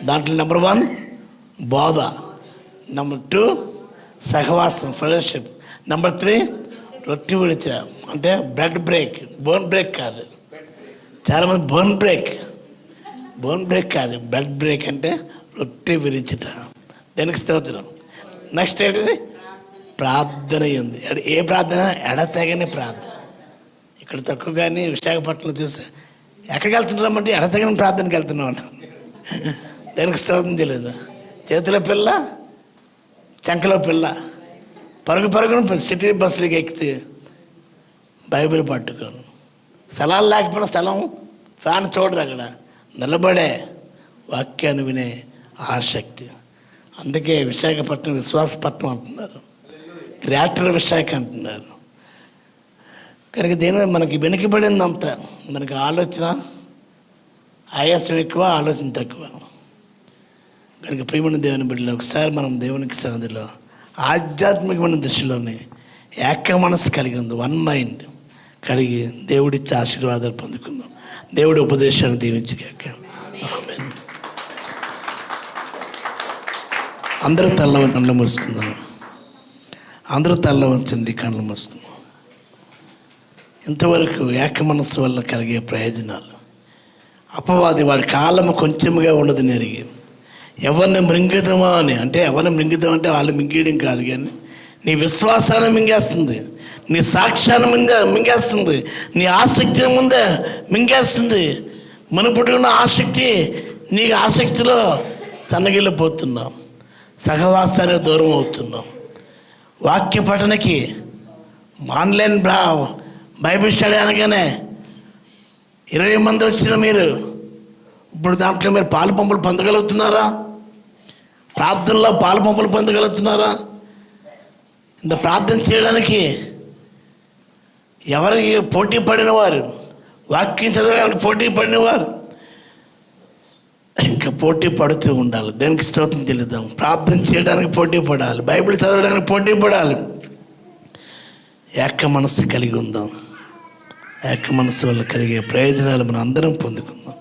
దాంట్లో నెంబర్ 1 బోధ, నెంబర్ 2 సహవాసం, ఫెలోషిప్, నెంబర్ 3 రొట్టె విడిచ, అంటే బ్రెడ్ బ్రేక్, బోన్ బ్రేక్ కాదు. చాలామంది బోన్ బ్రేక్ కాదు, బ్రెడ్ బ్రేక్ అంటే రొట్టె విరిచిట. దానికి స్తోత్రం. నెక్స్ట్ ఏంటంటే ప్రార్థన ఉంది. ఏ ప్రార్థన? ఎడతెగని ప్రార్థన. ఇక్కడ తక్కువ కానీ విశాఖపట్నంలో చూస్తే ఎక్కడికి వెళ్తున్నామంటే ఎడతెగని ప్రార్థనకి వెళ్తున్నాం అంట. దానికి స్తోత్రం తెలియదు. చేతిలో పిల్ల, చంకలో పిల్ల, పరుగున సిటీ బస్సులకి ఎక్కితే బైబిల్ పట్టుకోను. స్థలాలు లేకపోయినా స్థలం ఫ్యాన్ చూడరు, అక్కడ నిలబడే వాక్యాన్ని వినే ఆసక్తి. అందుకే విశాఖపట్నం విశ్వాసపట్నం అంటున్నారు, గ్రేటర్ విశాఖ అంటున్నారు. కనుక దేని మనకి వెనుకబడిందంతా, మనకి ఆలోచన ఆయాసం ఎక్కువ, ఆలోచన తక్కువ. కనుక ప్రియమైన దేవుని బిడ్డలో ఒకసారి మనం దేవునికి సన్నిధిలో ఆధ్యాత్మికమైన దృష్టిలోనే ఏక మనసు కలిగి ఉంది, 1 మైండ్ కలిగి దేవుడిచ్చే ఆశీర్వాదాలు పొందుకుందాం. దేవుడి ఉపదేశాన్ని దీవించగాక. ఆమేన్. అందరూ తల్ల కళ్ళు మూసుకుందాం. అందరూ తల్ల వచ్చండి, కళ్ళు మూసుకుందాం. ఇంతవరకు ఏక మనస్సు వల్ల కలిగే ప్రయోజనాలు. అపవాది వాడి కాలము కొంచెముగా ఉండదు నెరిగి ఎవరిని మృంగిద్దామా అని, అంటే ఎవరిని మృంగిద్దాం అంటే వాళ్ళు మింగేయడం కాదు, కానీ నీ విశ్వాసాన్ని మింగేస్తుంది, నీ సాక్ష్యాన్ని మింగేస్తుంది, నీ ఆసక్తిని ముందే మింగేస్తుంది. మునుపటి ఉన్న ఆసక్తి, నీ ఆసక్తిలో సన్నగిల్లిపోతున్నాం, సహవాసానికి దూరం అవుతున్నాం. వాక్య పఠనకి ఆన్లైన్ బైబిల్ స్టడీ అనగానే 20 మంది వచ్చిన మీరు ఇప్పుడు దాంట్లో మీరు పాలు పంపులు పొందగలుగుతున్నారా? ప్రార్థనలో పాలు పంపులు పొందగలుగుతున్నారా? ఇంత ప్రార్థన చేయడానికి ఎవరికి పోటీ పడిన వారు, వాక్యం చదవడానికి పోటీ పడిన వారు ఇంకా పోటీ పడుతూ ఉండాలి. దేనికి స్తోత్రం చెల్లిద్దాం. ప్రార్థన చేయడానికి పోటీ పడాలి, బైబిల్ చదవడానికి పోటీ పడాలి. ఏక మనస్సు కలిగి ఉందాం. ఏక మనస్సు వల్ల కలిగే ప్రయోజనాలు మనం అందరం పొందుకుందాం.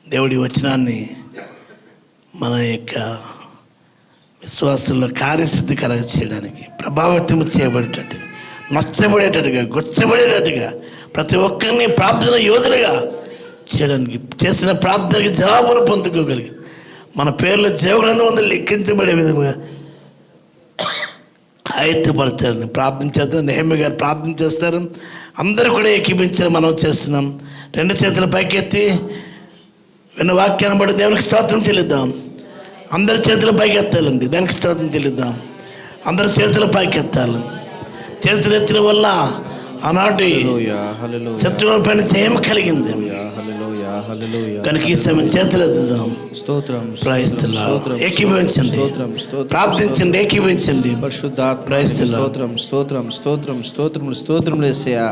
దేవుడి వచనాన్ని మన యొక్క విశ్వాసంలో కార్యసిద్ధి కలగ చేయడానికి, ప్రభావితం చేయబడేటట్టుగా, నచ్చబడేటట్టుగా, గుచ్చబడేటట్టుగా ప్రతి ఒక్కరిని ప్రార్థన యోధులుగా చేయడానికి, చేసిన ప్రార్థనకి జవాబును పొందుకోగలిగి మన పేర్ల జీవగ్రంథం లెక్కించబడే విధంగా ఆయత్తపడతారని ప్రార్థన చేద్దాం. నెహెమ్యా గారు ప్రార్థన చేస్తారు. అందరూ కూడా ఏకీపించారు. మనం చేస్తున్నాం. 2 చేతుల పైకెత్తి విన్న వాక్యాన్ని బట్టి దేవునికి స్తోత్రం చెల్లిద్దాం. అందరి చేతుల పైకి ఎత్తాలండి. దానికి స్తోత్రం చెల్లిద్దాం. అందరి చేతుల పైకి ఎత్తాలి. చేతులు ఎత్తిన వల్ల ఆనాటి శత్రువుల పైన జయం కలిగింది. కనుక ఈ సమయం చేతులు ఎత్తుదాం. ఏకీభవించండి, ప్రార్థించండి, ఏకీభవించండి. స్తోత్రం స్తోత్రం స్తోత్రం స్తోత్రములు స్తోత్రములు యేసయ్యా.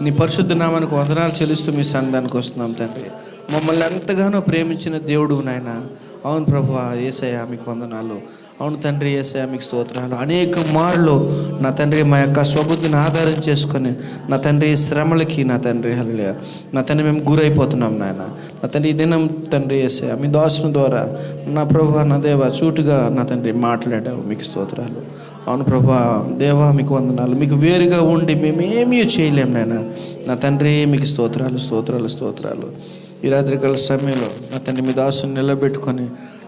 నీ పరిశుద్ధ నామానికి వందనాలు చెల్లిస్తూ మీ సన్నిధానికి వస్తున్నాం తండ్రి. మమ్మల్ని ఎంతగానో ప్రేమించిన దేవుడు నాయన. అవును ప్రభువా, యేసయ్యా మీకు వందనాలు. అవును తండ్రి, యేసయ్యా మీకు స్తోత్రాలు. అనేక మార్లు నా తండ్రి మా యొక్క స్వబుద్ధిని ఆధారం చేసుకొని నా తండ్రి శ్రమలకి నా తండ్రి హల్లెలూయా నా తండ్రి మేము గురైపోతున్నాం నాయన. నా తండ్రి ఈ దినం తండ్రి యేసయ్యా మీ దాసుని ద్వారా నా ప్రభువా నా దేవా చూటుగా నా తండ్రి మాట్లాడావు, మీకు స్తోత్రాలు. అవును ప్రభా దేవా మీకు వందనాలు. మీకు వేరుగా ఉండి మేమేమీ చేయలేము నాయన. నా తండ్రి మీకు స్తోత్రాలు స్తోత్రాలు స్తోత్రాలు. ఈ రాత్రికాల సమయంలో నా తండ్రి మీ దాసుని నిలబెట్టుకొని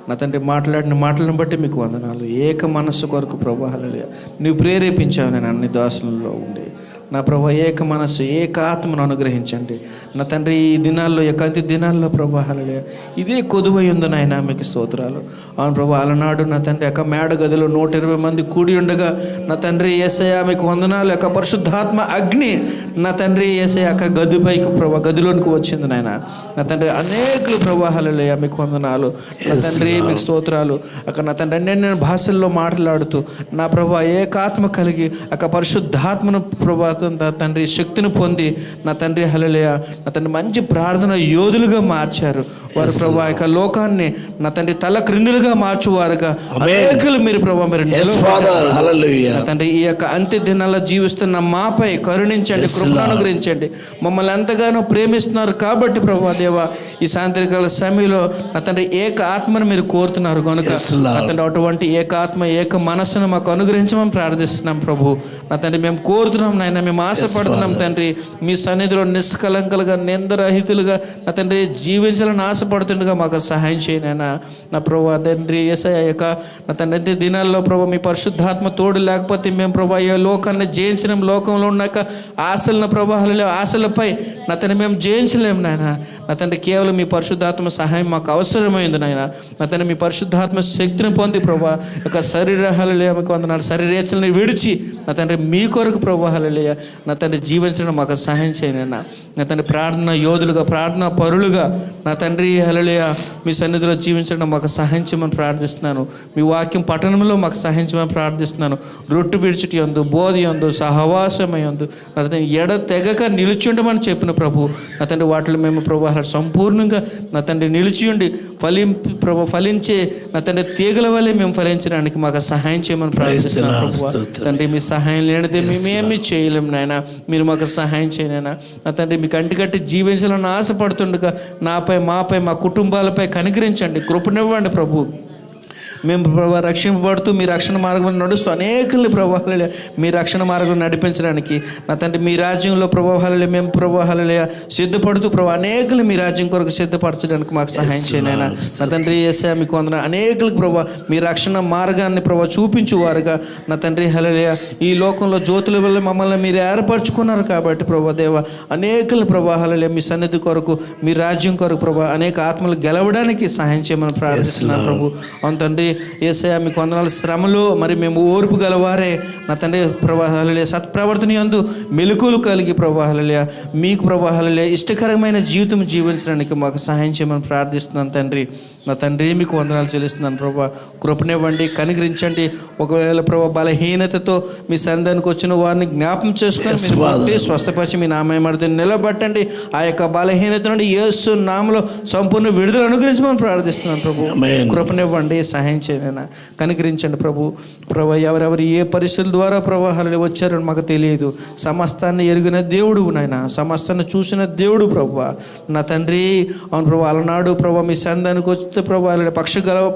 నా తండ్రి మాట్లాడిన మాటలను బట్టి మీకు వందనాలు. ఏక మనస్సు కొరకు ప్రభా హల్లెలూయా నీవు ప్రేరేపించావు నేను అన్ని దాసులలో ఉండి. నా ప్రభా ఏక మనస్సు, ఏక ఆత్మను అనుగ్రహించండి నా తండ్రి. ఈ దినాల్లో ఏకాంతి దినాల్లో ప్రభా హల్లెలూయా ఇదే కొదువై ఉంది నాయన, మీకు స్తోత్రాలు. అవును ప్రభా, అలనాడు నా తండ్రి యొక్క మేడ గదిలో 120 మంది కూడి ఉండగా నా తండ్రి యేసయ్యా మీకు వందనాలు. యొక్క పరిశుద్ధాత్మ అగ్ని నా తండ్రి యేసయ్యా యొక్క గదిపైకి ప్రభా గదిలోనికి వచ్చింది నాయన. నా తండ్రి అనేకులు ప్రభా హల్లెలూయా మీకు వందనాలు. నా తండ్రి మీకు స్తోత్రాలు. అక్కడ నా తండ్రి నేను భాషల్లో మాట్లాడుతూ నా ప్రభా ఏకాత్మ కలిగి అక్క పరిశుద్ధాత్మను ప్రభా తండ్రి శక్తిని పొంది నా తండ్రి హల్లెలూయా నా తండ్రి మంచి ప్రార్థన యోధులుగా మార్చారు వారు ప్రభా. యొక్క లోకాన్ని నా తండ్రి తల క్రిందులుగా మార్చువారుగా అనేకులు మీరు ప్రభా మీరు నా తండ్రి. ఈ యొక్క అంత్య దినాల్లో జీవిస్తున్న మాపై కరుణించండి, కృపను అనుగ్రహించండి. మమ్మల్ని ఎంతగానో ప్రేమిస్తున్నారు కాబట్టి ప్రభా దేవా ఈ సాయంత్రకాల సమయంలో నా తండ్రి ఏక ఆత్మను మీరు కోరుతున్నారు కనుక నా తండ్రి అటువంటి ఏక ఆత్మ ఏక మనస్సును మాకు అనుగ్రహించమని ప్రార్థిస్తున్నాం ప్రభు. నా తండ్రి మేము కోరుతున్నాం నాయన, మేము ఆశపడుతున్నాం తండ్రి. మీ సన్నిధిలో నిష్కలంకలుగా నిందరహితులుగా నా తండ్రి జీవించాలని ఆశపడుతుండగా మాకు సహాయం చేయనైనా నా ప్రభా తండ్రి. యేసయ్యా యొక్క నా తండ్రి దినాల్లో ప్రభా మీ పరిశుద్ధాత్మ తోడు లేకపోతే మేము ప్రభా ఈ లోకాన్ని జయించలేం. లోకంలో ఉన్నాక ఆశలను ప్రభావాలలో ఆశలపై నా తండ్రి మేము జయించలేము నాయన. నా తండ్రి కేవలం మీ పరిశుద్ధాత్మ సహాయం మాకు అవసరమైంది నాయన. నా తండ్రి మీ పరిశుద్ధాత్మ శక్తిని పొంది ప్రభా యొక్క శరీరాలలో మీకు వందనాలు. శరీరేచలని విడిచి నా తండ్రి మీ కొరకు ప్రభా హల్లెలూయా నా తండ్రి జీవించడం మాకు సహాయం చేయనైనా. నా తండ్రి ప్రార్థన యోధులుగా ప్రార్థన పరులుగా నా తండ్రి హల్లెలూయా మీ సన్నిధిలో జీవించడం మాకు సహాయం చేయమని ప్రార్థిస్తున్నాను. మీ వాక్యం పఠనంలో మాకు సహాయం చేయమని ప్రార్థిస్తున్నాను. రొట్టు విడిచిటి యందు, బోధి యందు, సహవాసమై యందు నా తండ్రి ఎడ తెగక నిలిచి ఉండమని చెప్పిన ప్రభు. నా తండ్రి వాటిలో మేము ప్రభు సంపూర్ణంగా నా తండ్రి నిలిచి ఉండి ఫలించే నా తండ్రి తీగల వల్లే మేము ఫలించడానికి మాకు సహాయం చేయమని ప్రార్థిస్తున్నాను ప్రభు. తండ్రి మీ సహాయం లేనిదే మేమేమీ చేయలేము నాయన. మీరు మాకు సహాయం చేయనైనా. నా తండ్రి మీకు అంటికట్టి జీవించాలని ఆశపడుతుండగా నాపై మాపై మా కుటుంబాలపై కనికరించండి, కృపనివ్వండి ప్రభు. మేము ప్రభా రక్షింపబడుతూ మీ రక్షణ మార్గంలో నడుస్తూ అనేకుల్ని ప్రభావాలే మీ రక్షణ మార్గంలో నడిపించడానికి నా తండ్రి మీ రాజ్యంలో ప్రభావాలే మేము ప్రభావాలే సిద్ధపడుతూ ప్రభావ అనేకులు మీ రాజ్యం కొరకు సిద్ధపరచడానికి మాకు సహాయం చేయనైనా. నా తండ్రి యేసయ్యా మీకు వందన. అనేకులకు ప్రభావ మీ రక్షణ మార్గాన్ని ప్రభావ చూపించువారుగా నా తండ్రి హల్లెలూయా ఈ లోకంలో జ్యోతుల వల్ల మమ్మల్ని మీరు ఏర్పరచుకున్నారు కాబట్టి ప్రభా దేవ అనేకులు ప్రభావాలే మీ సన్నిధి కొరకు మీ రాజ్యం కొరకు ప్రభా అనేక ఆత్మలు గెలవడానికి సహాయం చేయమని ప్రార్థిస్తున్నాను ప్రభు. అవును తండ్రి యేసయ్య మీకు వందనాలు. శ్రమలో మరి మేము ఓర్పు గలవారే నా తండ్రి ప్రభా హల్లెలూయా. సత్ప్రవర్తన యందు మెలకువలు కలిగి ప్రభా హల్లెలూయా మీకు ప్రభా హల్లెలూయా ఇష్టకరమైన జీవితం జీవించడానికి మాకు సహాయం చేయమని ప్రార్థిస్తున్నాను తండ్రి. నా తండ్రి మీకు వందనాలు చెల్లిస్తున్నాను ప్రభా. కృపనివ్వండి, కనికరించండి. ఒకవేళ ప్రభా బలహీనతతో మీ సంధానికి వచ్చిన వారిని జ్ఞాపం చేసుకొని మీరు ముట్టి స్వస్థపరిచి మీ నామయమడితే నిలబట్టండి. ఆ యొక్క బలహీనత నుండి యేసు నామములో సంపూర్ణ విడుదల అనుగ్రహించమని ప్రార్థిస్తున్నాను ప్రభు. కృపనివ్వండి, సహాయం చేయండి, కనికరించండి ప్రభు. ప్రభా ఎవరెవరు ఏ పరిస్థితుల ద్వారా ప్రభా హల్లెలూయా వచ్చారని మాకు తెలియదు. సమస్తాన్ని ఎరిగిన దేవుడు నాయన, సమస్తాన్ని చూసిన దేవుడు ప్రభా. నా తండ్రి అవును ప్రభా, అలనాడు ప్రభా మీ సంధానికి వస్తే ప్రభా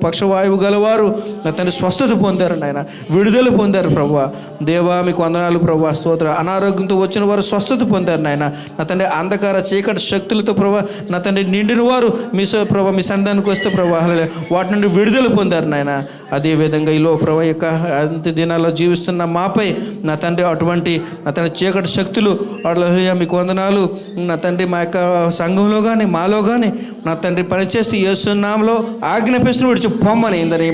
పక్షవాయువు గలవారు నా తండ్రి స్వస్థత పొందారు నాయన, విడుదల పొందారు ప్రభా. దేవా మీకు వందనాలు ప్రభా, స్తోత్ర. అనారోగ్యంతో వచ్చిన వారు స్వస్థత పొందారు నాయన. నా తండ్రి అంధకార చీకటి శక్తులతో ప్రభా నా తండ్రి నిండిన వారు మీ ప్రభా మీ సంధానికి వస్తే ప్రభా వాటి నుండి విడుదల పొందారు నాయన. అదేవిధంగా ఈలో ప్రభా యొక్క అంత్య దినాల్లో జీవిస్తున్న మాపై నా తండ్రి అటువంటి నా తండ్రి చీకటి శక్తులు హల్లెలూయా మీకు వందనాలు. నా తండ్రి మా యొక్క సంఘంలో కానీ మాలో కానీ నా తండ్రి పనిచేసి యేసు నామములో ఆజ్ఞాపిస్తున్న విడిచి పొమ్మని ఇందని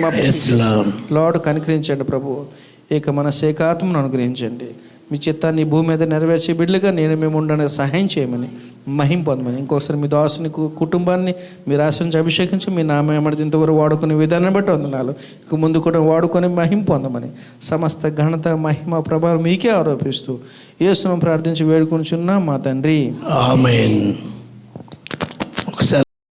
లార్డ్ కనికరించండి ప్రభు. ఏక మనసేకాత్మను అనుగ్రహించండి. మీ చిత్తాన్ని భూమి మీద నెరవేర్చే బిడ్డలుగా నేను మేము ఉండడానికి సహాయం చేయమని మహిం పొందమని ఇంకొకసారి మీ దాసుని కుటుంబాన్ని మీరు ఆశ్రయించి అభిషేకించి మీ నామేమడి ఇంతవరకు వాడుకునే విధానం బట్టి వందనాలు. ఇక ముందు కూడా వాడుకొని మహిం పొందమని సమస్త ఘనత మహిమ ప్రభావం మీకే ఆరోపిస్తూ యేసును ప్రార్థించి వేడుకొనిచున్నాం మా తండ్రి. ఆమేన్.